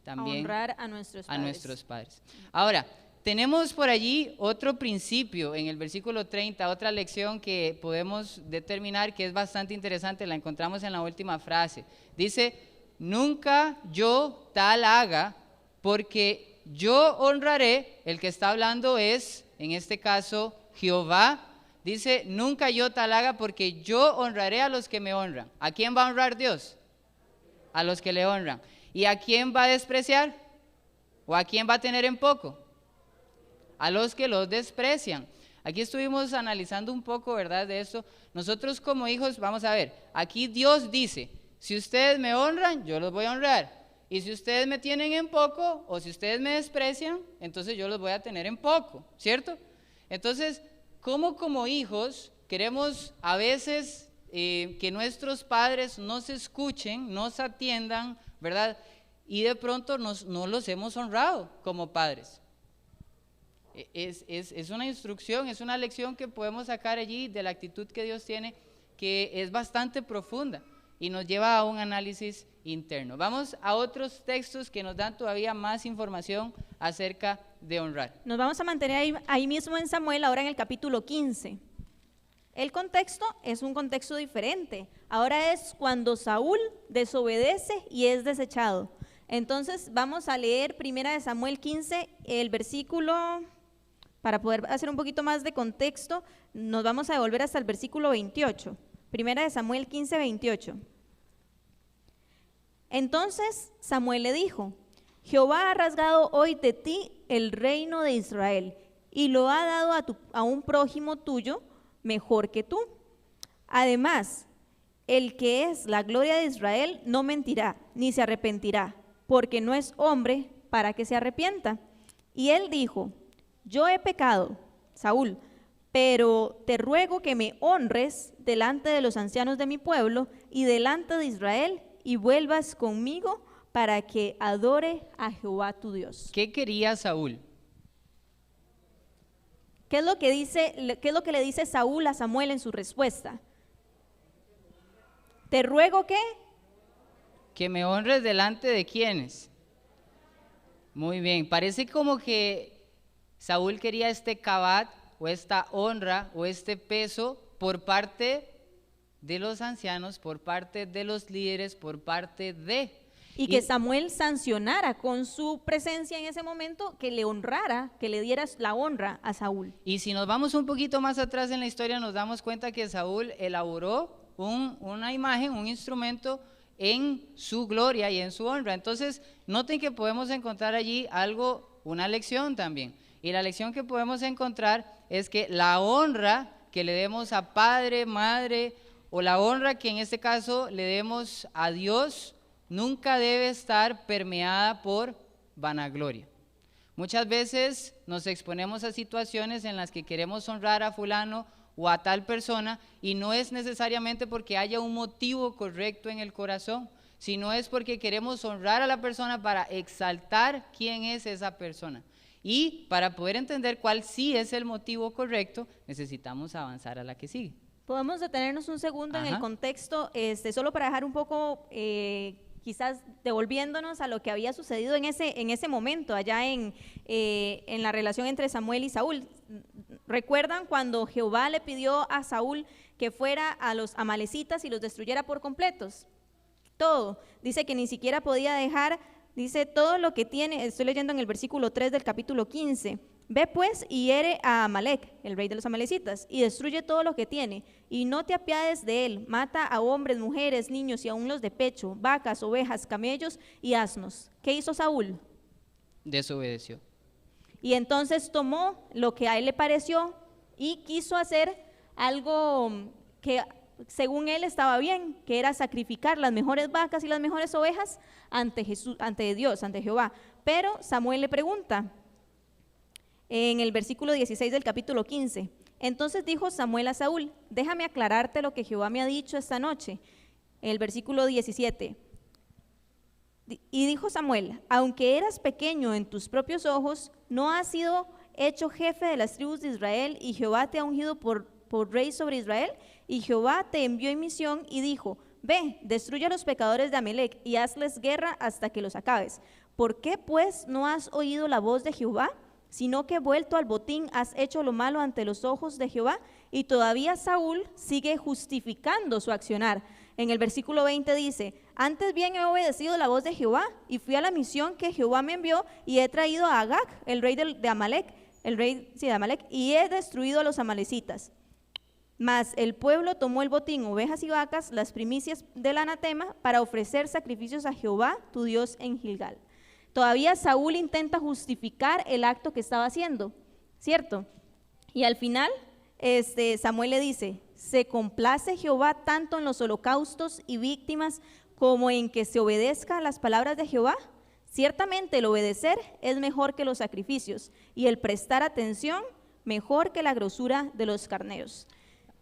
también a honrar a nuestros padres. Ahora, tenemos por allí otro principio en el versículo 30, otra lección que podemos determinar que es bastante interesante, la encontramos en la última frase. Dice: nunca yo tal haga, porque yo honraré. El que está hablando es, en este caso, Jehová. Dice: nunca yo tal haga, porque yo honraré a los que me honran. ¿A quién va a honrar Dios? A los que le honran. ¿Y a quién va a despreciar? ¿O a quién va a tener en poco? A los que los desprecian. Aquí estuvimos analizando un poco, ¿verdad?, de esto. Nosotros como hijos, vamos a ver, aquí Dios dice: si ustedes me honran, yo los voy a honrar. Y si ustedes me tienen en poco, o si ustedes me desprecian, entonces yo los voy a tener en poco, ¿cierto? Entonces, ¿cómo como hijos queremos a veces que nuestros padres nos escuchen, nos atiendan, ¿verdad? Y de pronto no los hemos honrado como padres. Es una instrucción, es una lección que podemos sacar allí de la actitud que Dios tiene, que es bastante profunda y nos lleva a un análisis interno. Vamos a otros textos que nos dan todavía más información acerca de honrar. Nos vamos a mantener ahí mismo en Samuel, ahora en el capítulo 15. El contexto es un contexto diferente. Ahora es cuando Saúl desobedece y es desechado. Entonces vamos a leer 1 Samuel 15, el versículo, para poder hacer un poquito más de contexto, nos vamos a devolver hasta el versículo 28. 1 Samuel 15, 28. Entonces Samuel le dijo: Jehová ha rasgado hoy de ti el reino de Israel y lo ha dado a un prójimo tuyo mejor que tú. Además, el que es la gloria de Israel no mentirá, ni se arrepentirá, porque no es hombre para que se arrepienta. Y él dijo: yo he pecado, Saúl, pero te ruego que me honres delante de los ancianos de mi pueblo y delante de Israel, y vuelvas conmigo para que adore a Jehová tu Dios. ¿Qué quería Saúl? ¿Qué es lo que le dice Saúl a Samuel en su respuesta? Te ruego que... Que me honres delante de quiénes. Muy bien, parece como que Saúl quería este cabat o esta honra o este peso por parte de los ancianos, por parte de los líderes, por parte de... Y que Samuel sancionara con su presencia en ese momento, que le honrara, que le diera la honra a Saúl. Y si nos vamos un poquito más atrás en la historia, nos damos cuenta que Saúl elaboró una imagen, un instrumento en su gloria y en su honra. Entonces, noten que podemos encontrar allí una lección también. Y la lección que podemos encontrar es que la honra que le demos a padre, madre, o la honra que en este caso le demos a Dios, nunca debe estar permeada por vanagloria. Muchas veces nos exponemos a situaciones en las que queremos honrar a fulano o a tal persona y no es necesariamente porque haya un motivo correcto en el corazón, sino es porque queremos honrar a la persona para exaltar quién es esa persona. Y para poder entender cuál sí es el motivo correcto, necesitamos avanzar a la que sigue. Podemos detenernos un segundo en el contexto, solo para dejar un poco... quizás devolviéndonos a lo que había sucedido en ese momento, allá en la relación entre Samuel y Saúl. ¿Recuerdan cuando Jehová le pidió a Saúl que fuera a los amalecitas y los destruyera por completos? Todo. Dice que ni siquiera podía dejar, dice todo lo que tiene, estoy leyendo en el versículo 3 del capítulo 15. Ve pues y hiere a Amalec, el rey de los amalecitas, y destruye todo lo que tiene, y no te apiades de él, mata a hombres, mujeres, niños y aun los de pecho, vacas, ovejas, camellos y asnos. ¿Qué hizo Saúl? Desobedeció. Y entonces tomó lo que a él le pareció y quiso hacer algo que según él estaba bien, que era sacrificar las mejores vacas y las mejores ovejas ante Dios, ante Jehová. Pero Samuel le pregunta, en el versículo 16 del capítulo 15, entonces dijo Samuel a Saúl: déjame aclararte lo que Jehová me ha dicho esta noche. El versículo 17, y dijo Samuel: aunque eras pequeño en tus propios ojos, no has sido hecho jefe de las tribus de Israel, y Jehová te ha ungido por rey sobre Israel, y Jehová te envió en misión y dijo: ve, destruye a los pecadores de Amalec y hazles guerra hasta que los acabes. ¿Por qué pues no has oído la voz de Jehová? Sino que vuelto al botín has hecho lo malo ante los ojos de Jehová. Y todavía Saúl sigue justificando su accionar. En el versículo 20 dice: antes bien he obedecido la voz de Jehová y fui a la misión que Jehová me envió, y he traído a Agag, el rey de Amalec, de Amalec, y he destruido a los amalecitas. Mas el pueblo tomó el botín, ovejas y vacas, las primicias del anatema, para ofrecer sacrificios a Jehová tu Dios en Gilgal. Todavía Saúl intenta justificar el acto que estaba haciendo, ¿cierto? Y al final Samuel le dice: ¿se complace Jehová tanto en los holocaustos y víctimas como en que se obedezca a las palabras de Jehová? Ciertamente el obedecer es mejor que los sacrificios, y el prestar atención mejor que la grosura de los carneros.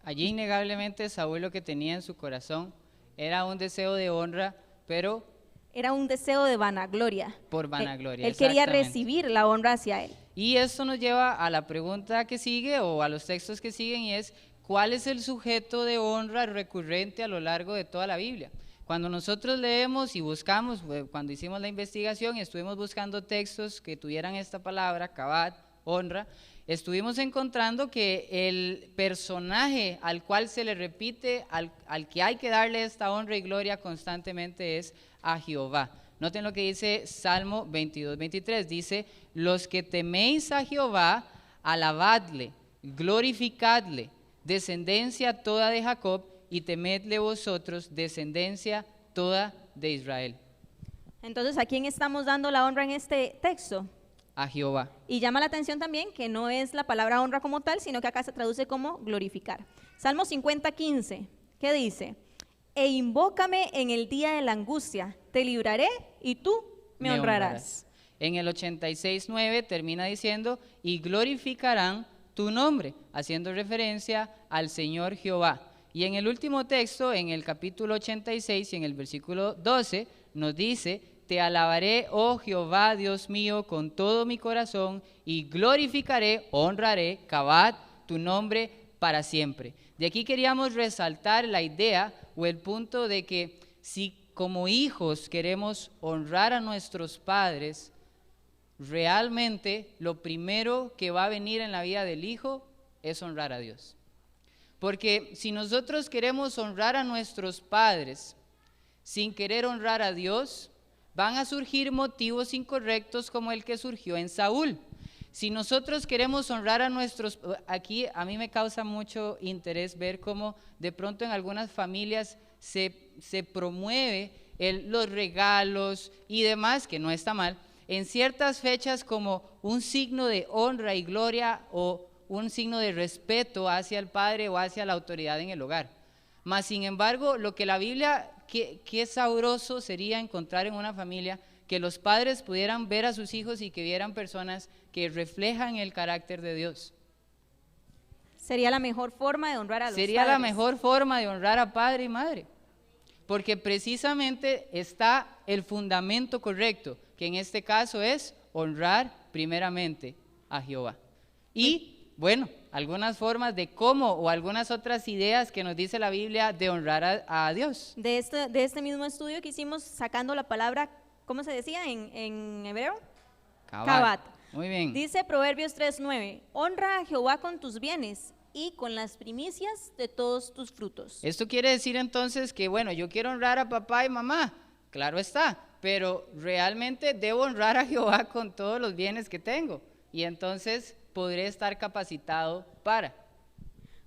Allí innegablemente Saúl lo que tenía en su corazón era un deseo de honra, pero era un deseo de vanagloria. Por vanagloria. Él quería recibir la honra hacia él. Y esto nos lleva a la pregunta que sigue, o a los textos que siguen, y es: ¿cuál es el sujeto de honra recurrente a lo largo de toda la Biblia? Cuando nosotros leemos y buscamos, cuando hicimos la investigación y estuvimos buscando textos que tuvieran esta palabra, kabat, honra, estuvimos encontrando que el personaje al cual se le repite, al que hay que darle esta honra y gloria constantemente es a Jehová. Noten lo que dice Salmo 22, 23. Dice, los que teméis a Jehová, alabadle, glorificadle, descendencia toda de Jacob, y temedle vosotros, descendencia toda de Israel. Entonces, ¿a quién estamos dando la honra en este texto? A Jehová. Y llama la atención también que no es la palabra honra como tal, sino que acá se traduce como glorificar. Salmo 50, 15, ¿qué dice? E invócame en el día de la angustia, te libraré y tú me honrarás. En el 86, 9 termina diciendo, y glorificarán tu nombre, haciendo referencia al Señor Jehová. Y en el último texto, en el capítulo 86 y en el versículo 12, nos dice, te alabaré, oh Jehová, Dios mío, con todo mi corazón, y glorificaré, honraré, Kabad, tu nombre para siempre. De aquí queríamos resaltar la idea o el punto de que si como hijos queremos honrar a nuestros padres, realmente lo primero que va a venir en la vida del hijo es honrar a Dios. Porque si nosotros queremos honrar a nuestros padres sin querer honrar a Dios, van a surgir motivos incorrectos como el que surgió en Saúl. Si nosotros queremos honrar a nuestros, aquí a mí me causa mucho interés ver cómo de pronto en algunas familias se promueve los regalos y demás, que no está mal, en ciertas fechas como un signo de honra y gloria o un signo de respeto hacia el padre o hacia la autoridad en el hogar. Mas sin embargo, lo que la Biblia, qué sabroso sería encontrar en una familia que los padres pudieran ver a sus hijos y que vieran personas que reflejan el carácter de Dios. Sería la mejor forma de honrar a los Sería padres. la mejor forma de honrar a padre y madre, porque precisamente está el fundamento correcto, que en este caso es honrar primeramente a Jehová. Y bueno, algunas formas de cómo o algunas otras ideas que nos dice la Biblia de honrar a Dios. De este mismo estudio que hicimos sacando la palabra, ¿cómo se decía en hebreo? Kabad. Muy bien. Dice Proverbios 3:9, honra a Jehová con tus bienes y con las primicias de todos tus frutos. Esto quiere decir entonces que, bueno, yo quiero honrar a papá y mamá, claro está, pero realmente debo honrar a Jehová con todos los bienes que tengo. Y entonces podré estar capacitado para.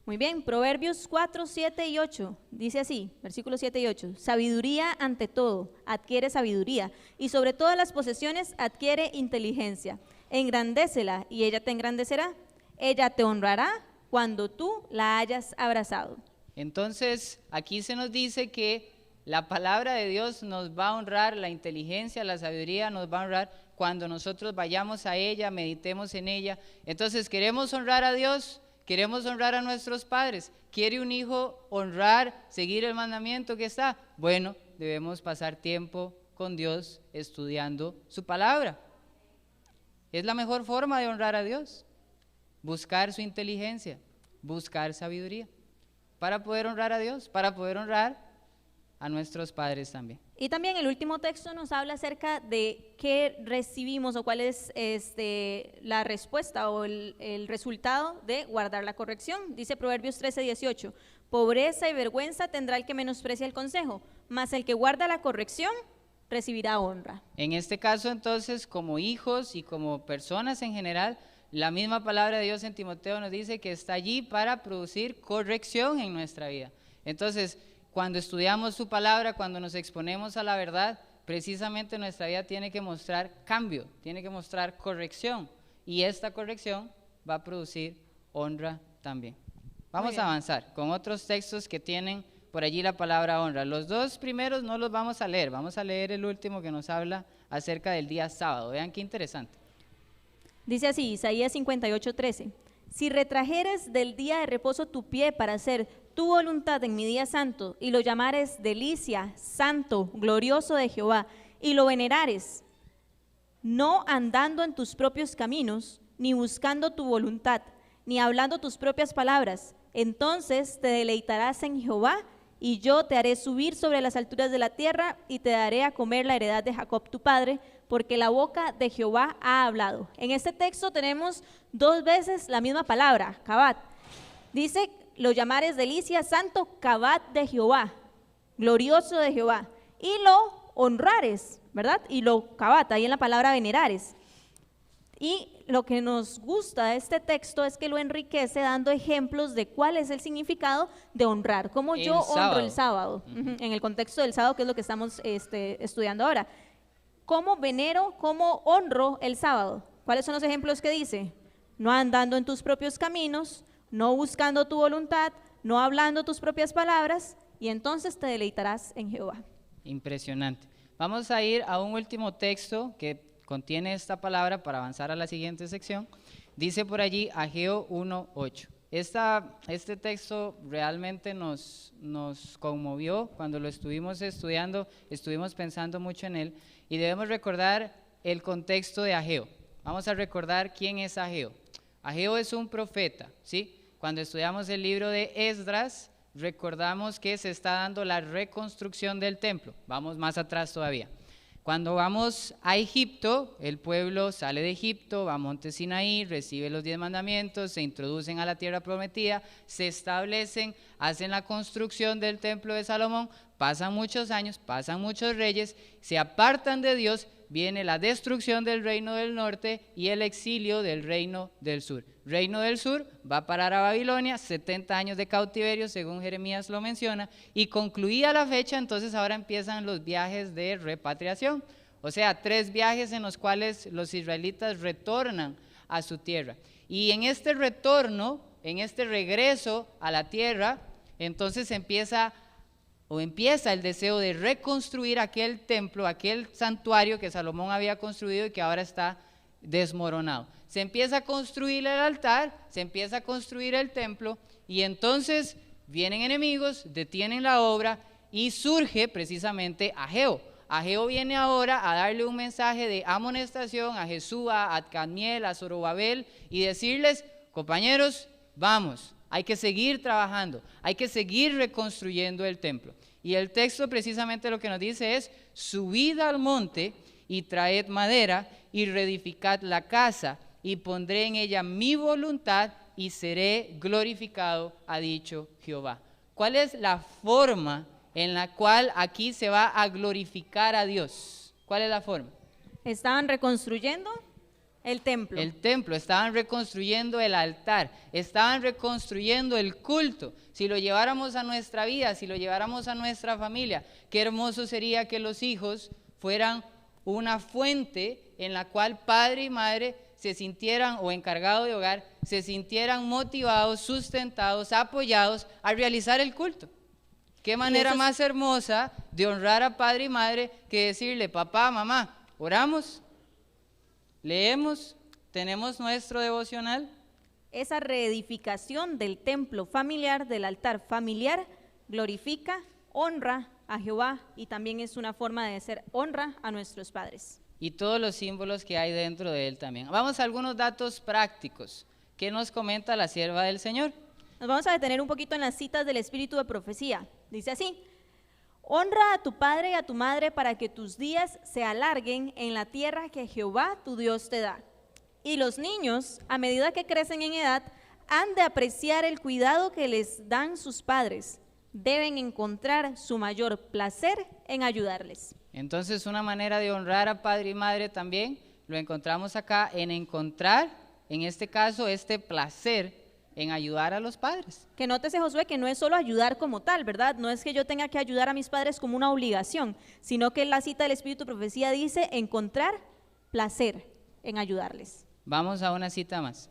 Muy bien, Proverbios 4, 7 y 8, dice así, versículos 7 y 8, sabiduría ante todo, adquiere sabiduría, y sobre todas las posesiones adquiere inteligencia. Engrandécela y ella te engrandecerá, ella te honrará cuando tú la hayas abrazado. Entonces, aquí se nos dice que la palabra de Dios nos va a honrar, la inteligencia, la sabiduría nos va a honrar cuando nosotros vayamos a ella, meditemos en ella. Entonces, ¿queremos honrar a Dios? ¿Queremos honrar a nuestros padres? ¿Quiere un hijo honrar, seguir el mandamiento que está? Bueno, debemos pasar tiempo con Dios estudiando su palabra. Es la mejor forma de honrar a Dios. Buscar su inteligencia, buscar sabiduría, para poder honrar a Dios, para poder honrar a nuestros padres también. Y también el último texto nos habla acerca de qué recibimos o cuál es la respuesta o el resultado de guardar la corrección. Dice Proverbios 13:18, pobreza y vergüenza tendrá el que menosprecia el consejo, mas el que guarda la corrección recibirá honra. En este caso entonces, como hijos y como personas en general, la misma palabra de Dios en Timoteo nos dice que está allí para producir corrección en nuestra vida. Entonces, cuando estudiamos su palabra, cuando nos exponemos a la verdad, precisamente nuestra vida tiene que mostrar cambio, tiene que mostrar corrección. Y esta corrección va a producir honra también. Vamos a avanzar con otros textos que tienen por allí la palabra honra. Los dos primeros no los vamos a leer, vamos a leer el último que nos habla acerca del día sábado. Vean qué interesante. Dice así, Isaías 58:13, si retrajeres del día de reposo tu pie para hacer tu voluntad en mi día santo, y lo llamares delicia, santo, glorioso de Jehová, y lo venerares, no andando en tus propios caminos, ni buscando tu voluntad, ni hablando tus propias palabras, entonces te deleitarás en Jehová, y yo te haré subir sobre las alturas de la tierra y te daré a comer la heredad de Jacob tu padre, porque la boca de Jehová ha hablado. En este texto tenemos 2 veces la misma palabra, Kabat. Dice, lo llamares delicia, santo, Kabat de Jehová, glorioso de Jehová, y lo honrares, ¿verdad? Y lo Kabat, ahí en la palabra venerares. Y lo que nos gusta de este texto es que lo enriquece dando ejemplos de cuál es el significado de honrar, cómo yo honro el sábado, en el contexto del sábado, que es lo que estamos estudiando ahora. ¿Cómo venero, cómo honro el sábado? ¿Cuáles son los ejemplos que dice? No andando en tus propios caminos, no buscando tu voluntad, no hablando tus propias palabras, y entonces te deleitarás en Jehová. Impresionante. Vamos a ir a un último texto que contiene esta palabra para avanzar a la siguiente sección. Dice por allí Ageo 1:8. Este texto realmente nos conmovió cuando lo estuvimos estudiando, estuvimos pensando mucho en él, y debemos recordar el contexto de Ageo. Vamos a recordar quién es Ageo. Ageo es un profeta, ¿sí? Cuando estudiamos el libro de Esdras, recordamos que se está dando la reconstrucción del templo. Vamos más atrás todavía. Cuando vamos a Egipto, el pueblo sale de Egipto, va a Monte Sinaí, recibe los 10 mandamientos, se introducen a la tierra prometida, se establecen, hacen la construcción del templo de Salomón, pasan muchos años, pasan muchos reyes, se apartan de Dios, viene la destrucción del reino del norte y el exilio del reino del sur. Reino del sur va a parar a Babilonia, 70 años de cautiverio, según Jeremías lo menciona, y concluida la fecha, entonces ahora empiezan los viajes de repatriación, o sea, 3 viajes en los cuales los israelitas retornan a su tierra. Y en este retorno, en este regreso a la tierra, entonces empieza el deseo de reconstruir aquel templo, aquel santuario que Salomón había construido y que ahora está desmoronado. Se empieza a construir el altar, se empieza a construir el templo, y entonces vienen enemigos, detienen la obra y surge precisamente Ageo. Ageo viene ahora a darle un mensaje de amonestación a Jesúa, a Cadmiel, a Zorobabel, y decirles: compañeros, vamos, hay que seguir trabajando, hay que seguir reconstruyendo el templo. Y el texto precisamente lo que nos dice es: subid al monte y traed madera y reedificad la casa, y pondré en ella mi voluntad y seré glorificado, ha dicho Jehová. ¿Cuál es la forma en la cual aquí se va a glorificar a Dios? ¿Cuál es la forma? Estaban reconstruyendo el templo. El templo, estaban reconstruyendo el altar, estaban reconstruyendo el culto. Si lo lleváramos a nuestra vida, si lo lleváramos a nuestra familia, qué hermoso sería que los hijos fueran una fuente en la cual padre y madre se sintieran, o encargado de hogar, se sintieran motivados, sustentados, apoyados a realizar el culto. Qué manera más hermosa de honrar a padre y madre que decirle: papá, mamá, oramos, leemos, tenemos nuestro devocional. Esa reedificación del templo familiar, del altar familiar, glorifica, honra a Jehová, y también es una forma de hacer honra a nuestros padres. Y todos los símbolos que hay dentro de él también. Vamos a algunos datos prácticos. ¿Qué nos comenta la sierva del Señor? Nos vamos a detener un poquito en las citas del espíritu de profecía. Dice así: honra a tu padre y a tu madre para que tus días se alarguen en la tierra que Jehová tu Dios te da. Y los niños, a medida que crecen en edad, han de apreciar el cuidado que les dan sus padres. Deben encontrar su mayor placer en ayudarles. Entonces, una manera de honrar a padre y madre también lo encontramos acá, en encontrar, en este caso, este placer en ayudar a los padres. Que nótese, Josué, que no es solo ayudar como tal, ¿verdad? No es que yo tenga que ayudar a mis padres como una obligación, sino que la cita del Espíritu de Profecía dice encontrar placer en ayudarles. Vamos a una cita más.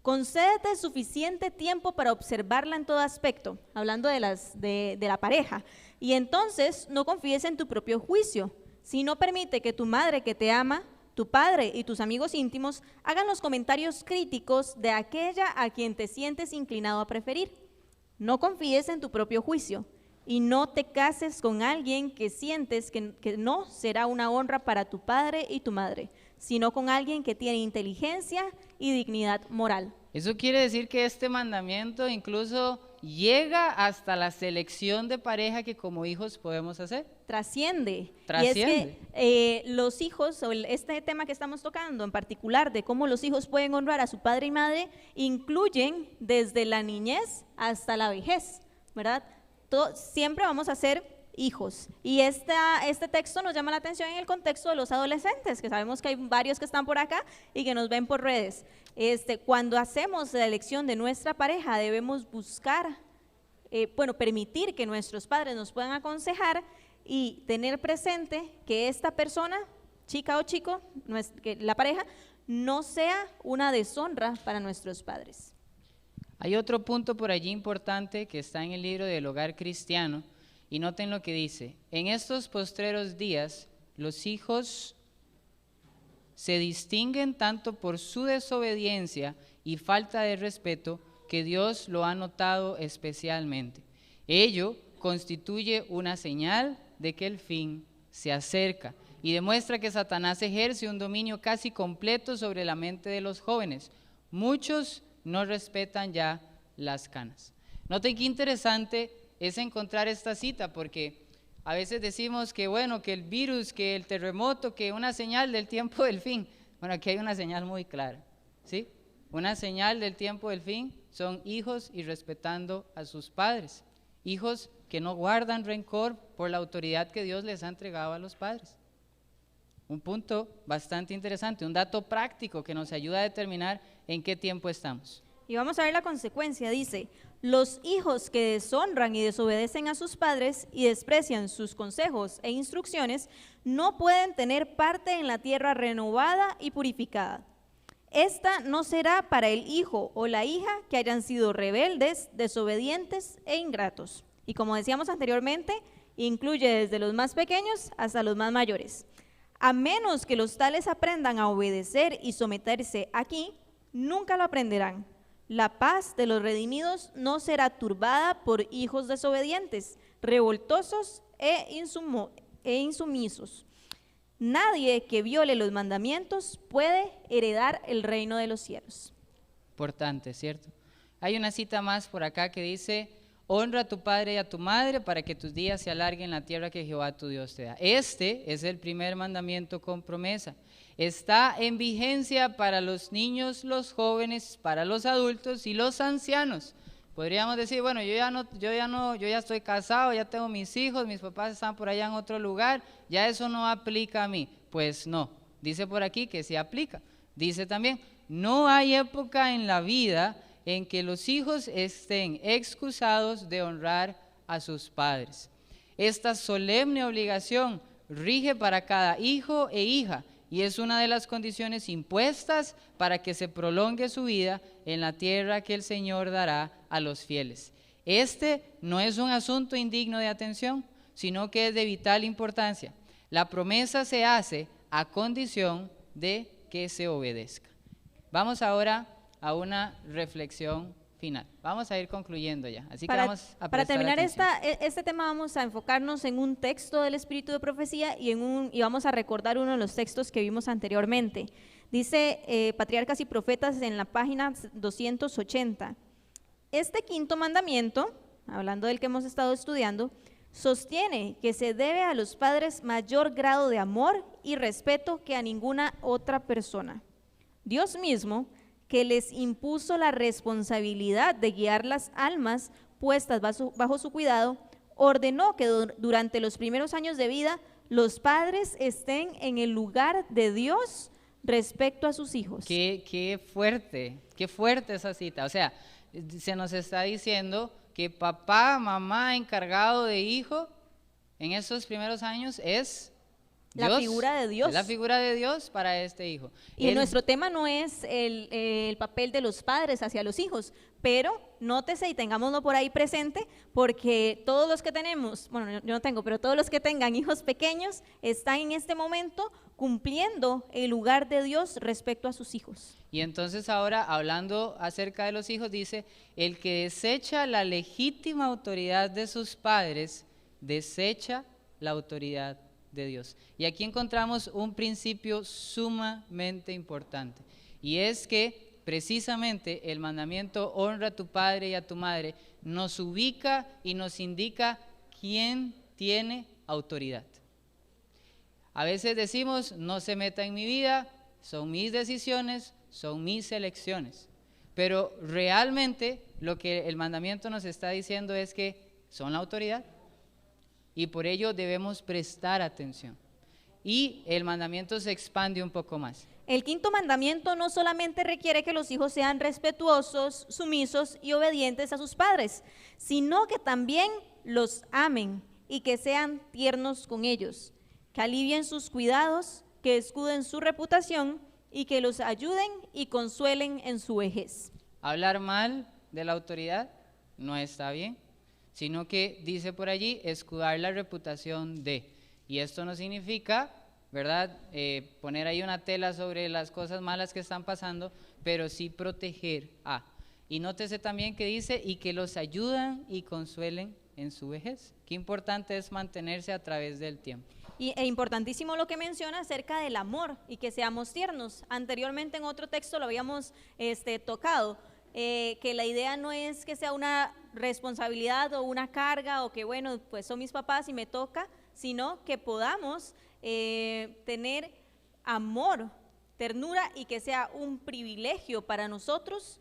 Concédete suficiente tiempo para observarla en todo aspecto, hablando de la pareja, y entonces no confíes en tu propio juicio, sino permite que tu madre que te ama, tu padre y tus amigos íntimos hagan los comentarios críticos de aquella a quien te sientes inclinado a preferir. No confíes en tu propio juicio y no te cases con alguien que sientes que no será una honra para tu padre y tu madre, sino con alguien que tiene inteligencia y dignidad moral. Eso quiere decir que este mandamiento incluso llega hasta la selección de pareja que como hijos podemos hacer. Trasciende. Trasciende. Y es que los hijos, o este tema que estamos tocando en particular, de cómo los hijos pueden honrar a su padre y madre, incluyen desde la niñez hasta la vejez, ¿verdad? Siempre vamos a ser hijos. Y este texto nos llama la atención en el contexto de los adolescentes, que sabemos que hay varios que están por acá y que nos ven por redes. Cuando hacemos la elección de nuestra pareja, debemos buscar, permitir que nuestros padres nos puedan aconsejar y tener presente que esta persona, chica o chico, que la pareja, no sea una deshonra para nuestros padres. Hay otro punto por allí importante que está en el libro del Hogar Cristiano, y noten lo que dice: en estos postreros días los hijos se distinguen tanto por su desobediencia y falta de respeto que Dios lo ha notado especialmente. Ello constituye una señal de que el fin se acerca y demuestra que Satanás ejerce un dominio casi completo sobre la mente de los jóvenes. Muchos no respetan ya las canas. Noten qué interesante es encontrar esta cita, porque a veces decimos que bueno, que el virus, que el terremoto, que una señal del tiempo del fin. Bueno, aquí hay una señal muy clara, ¿sí? Una señal del tiempo del fin son hijos irrespetando a sus padres, hijos que no guardan rencor por la autoridad que Dios les ha entregado a los padres. Un punto bastante interesante, un dato práctico que nos ayuda a determinar en qué tiempo estamos. Y vamos a ver la consecuencia, dice: los hijos que deshonran y desobedecen a sus padres y desprecian sus consejos e instrucciones no pueden tener parte en la tierra renovada y purificada. Esta no será para el hijo o la hija que hayan sido rebeldes, desobedientes e ingratos. Y como decíamos anteriormente, incluye desde los más pequeños hasta los más mayores. A menos que los tales aprendan a obedecer y someterse aquí, nunca lo aprenderán. La paz de los redimidos no será turbada por hijos desobedientes, revoltosos e insumisos. Nadie que viole los mandamientos puede heredar el reino de los cielos. Importante, ¿cierto? Hay una cita más por acá que dice: honra a tu padre y a tu madre para que tus días se alarguen en la tierra que Jehová tu Dios te da. Este es el primer mandamiento con promesa. Está en vigencia para los niños, los jóvenes, para los adultos y los ancianos. Podríamos decir, bueno, yo ya estoy casado, ya tengo mis hijos, mis papás están por allá en otro lugar, ya eso no aplica a mí. Pues no, dice por aquí que sí aplica. Dice también, no hay época en la vida en que los hijos estén excusados de honrar a sus padres. Esta solemne obligación rige para cada hijo e hija y es una de las condiciones impuestas para que se prolongue su vida en la tierra que el Señor dará a los fieles. Este no es un asunto indigno de atención, sino que es de vital importancia. La promesa se hace a condición de que se obedezca. Vamos ahora a una reflexión final. Vamos a ir concluyendo ya. Así que vamos a para terminar atención. este tema vamos a enfocarnos en un texto del Espíritu de Profecía y vamos a recordar uno de los textos que vimos anteriormente. Dice Patriarcas y Profetas en la página 280. Este quinto mandamiento, hablando del que hemos estado estudiando, sostiene que se debe a los padres mayor grado de amor y respeto que a ninguna otra persona. Dios mismo, que les impuso la responsabilidad de guiar las almas puestas bajo su cuidado, ordenó que durante los primeros años de vida los padres estén en el lugar de Dios respecto a sus hijos. Qué fuerte esa cita. O sea, se nos está diciendo que papá, mamá, encargado de hijo, en esos primeros años es Dios, la figura de Dios. Es la figura de Dios para este hijo. Y nuestro tema no es el papel de los padres hacia los hijos, pero nótese y tengámoslo por ahí presente, porque todos los que tenemos, bueno, yo no tengo, pero todos los que tengan hijos pequeños están en este momento cumpliendo el lugar de Dios respecto a sus hijos. Y entonces ahora, hablando acerca de los hijos, dice, el que desecha la legítima autoridad de sus padres, desecha la autoridad de Dios. Y aquí encontramos un principio sumamente importante, y es que precisamente el mandamiento honra a tu padre y a tu madre nos ubica y nos indica quién tiene autoridad. A veces decimos, no se meta en mi vida, son mis decisiones, son mis elecciones. Pero realmente lo que el mandamiento nos está diciendo es que son la autoridad y por ello debemos prestar atención. Y el mandamiento se expande un poco más. El quinto mandamiento no solamente requiere que los hijos sean respetuosos, sumisos y obedientes a sus padres, sino que también los amen y que sean tiernos con ellos, que alivien sus cuidados, que escuden su reputación y que los ayuden y consuelen en su vejez. Hablar mal de la autoridad no está bien, sino que dice por allí escudar la reputación de. Y esto no significa, ¿verdad?, poner ahí una tela sobre las cosas malas que están pasando, pero sí proteger a. Y nótese también que dice, y que los ayudan y consuelen en su vejez. Qué importante es mantenerse a través del tiempo. E importantísimo lo que menciona acerca del amor y que seamos tiernos. Anteriormente en otro texto lo habíamos tocado, que la idea no es que sea una responsabilidad o una carga o que bueno, pues son mis papás y me toca, sino que podamos tener amor, ternura y que sea un privilegio para nosotros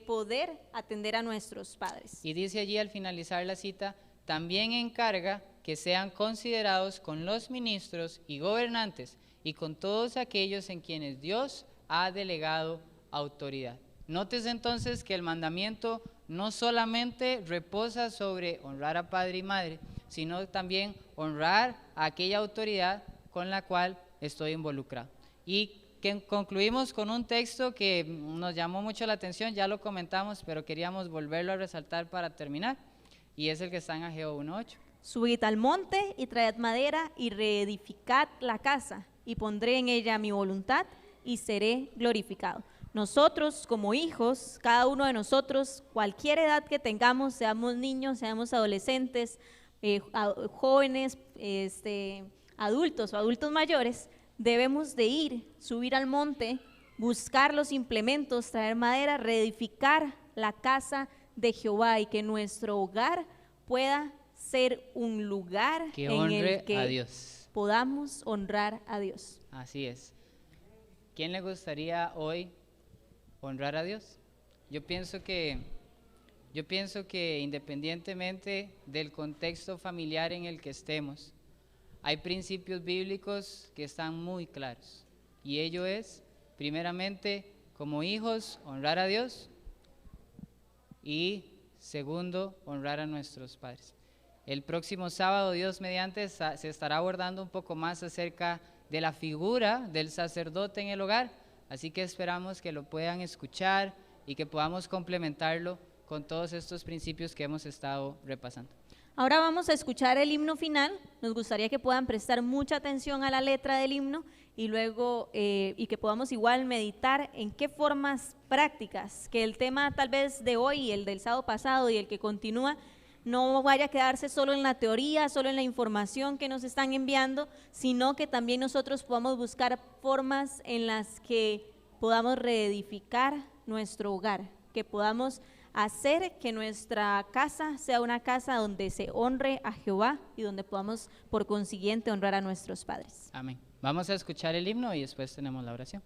poder atender a nuestros padres. Y dice allí al finalizar la cita, también encarga que sean considerados con los ministros y gobernantes y con todos aquellos en quienes Dios ha delegado autoridad. Nótese entonces que el mandamiento no solamente reposa sobre honrar a padre y madre, sino también honrar a aquella autoridad con la cual estoy involucrado. Y que concluimos con un texto que nos llamó mucho la atención, ya lo comentamos, pero queríamos volverlo a resaltar para terminar, y es el que está en Ageo 1:8. Subid al monte y traed madera y reedificad la casa, y pondré en ella mi voluntad y seré glorificado. Nosotros como hijos, cada uno de nosotros, cualquier edad que tengamos, seamos niños, seamos adolescentes, jóvenes, adultos o adultos mayores, debemos de ir, subir al monte, buscar los implementos, traer madera, reedificar la casa de Jehová y que nuestro hogar pueda ser un lugar que en honre el que a Dios. Podamos honrar a Dios. Así es. ¿Quién le gustaría hoy honrar a Dios? Yo pienso que independientemente del contexto familiar en el que estemos, hay principios bíblicos que están muy claros. Y ello es, primeramente, como hijos, honrar a Dios y, segundo, honrar a nuestros padres. El próximo sábado, Dios mediante, se estará abordando un poco más acerca de la figura del sacerdote en el hogar, así que esperamos que lo puedan escuchar y que podamos complementarlo con todos estos principios que hemos estado repasando. Ahora vamos a escuchar el himno final. Nos gustaría que puedan prestar mucha atención a la letra del himno y luego y que podamos igual meditar en qué formas prácticas, que el tema tal vez de hoy, el del sábado pasado y el que continúa, no vaya a quedarse solo en la teoría, solo en la información que nos están enviando, sino que también nosotros podamos buscar formas en las que podamos reedificar nuestro hogar, que podamos hacer que nuestra casa sea una casa donde se honre a Jehová y donde podamos por consiguiente honrar a nuestros padres. Amén. Vamos a escuchar el himno y después tenemos la oración.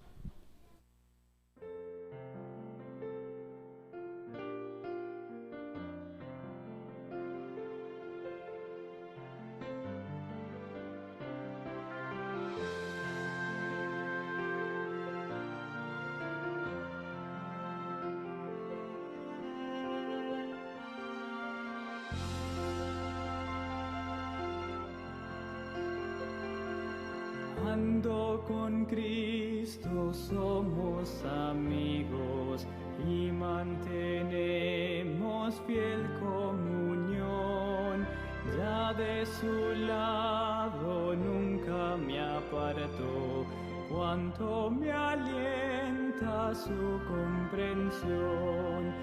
Ando con Cristo, somos amigos y mantenemos fiel comunión. Ya de su lado nunca me aparto, cuanto me alienta su comprensión.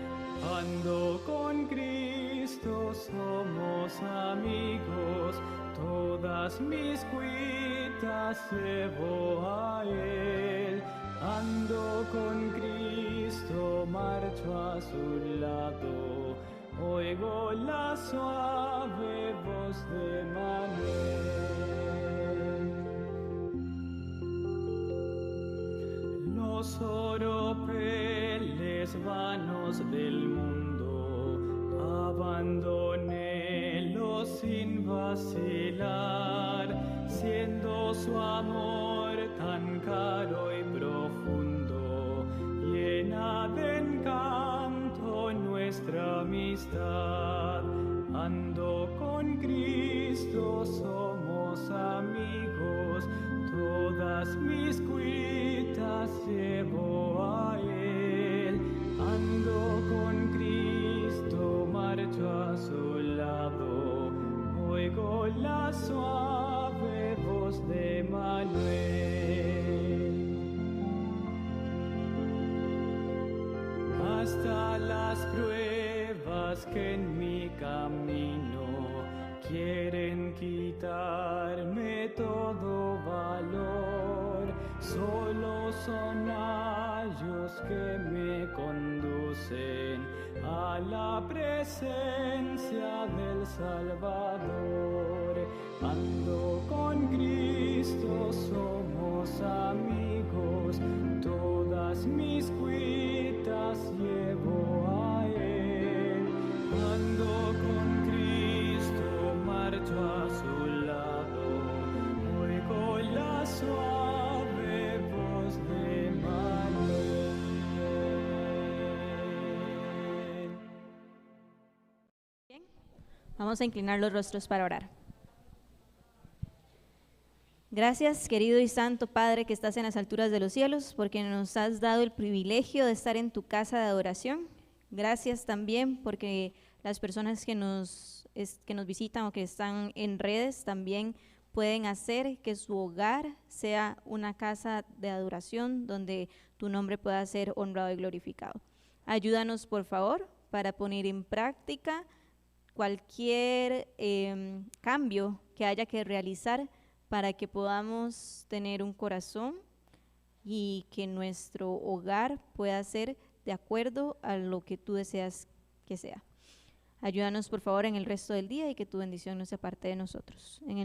Ando con Cristo, somos amigos, toda todas mis cuitas llevo a Él. Ando con Cristo, marcho a su lado, oigo la suave voz de Manuel. Los oropeles vanos del mundo abandonélos sin vacilar, siendo su amor tan caro y profundo, llena de encanto nuestra amistad. Ando con Cristo, somos amigos, todas mis cuitas llevo a Él. Ando con Cristo, marcho a su lado, oigo la suave voz de Manuel. Hasta las pruebas que en mi camino quieren quitarme todo valor, solo son ayos que me conducen a la presencia del Salvador. Ando con Cristo, somos amigos, todas mis cuitas llevo a Él. Ando con Cristo, marcho a su lado, oigo la suave voz de Manuel. Bien, vamos a inclinar los rostros para orar. Gracias, querido y santo Padre que estás en las alturas de los cielos, porque nos has dado el privilegio de estar en tu casa de adoración. Gracias también porque las personas que nos visitan o que están en redes también pueden hacer que su hogar sea una casa de adoración donde tu nombre pueda ser honrado y glorificado. Ayúdanos, por favor, para poner en práctica cualquier cambio que haya que realizar para que podamos tener un corazón y que nuestro hogar pueda ser de acuerdo a lo que tú deseas que sea. Ayúdanos, por favor, en el resto del día y que tu bendición no se aparte de nosotros. En el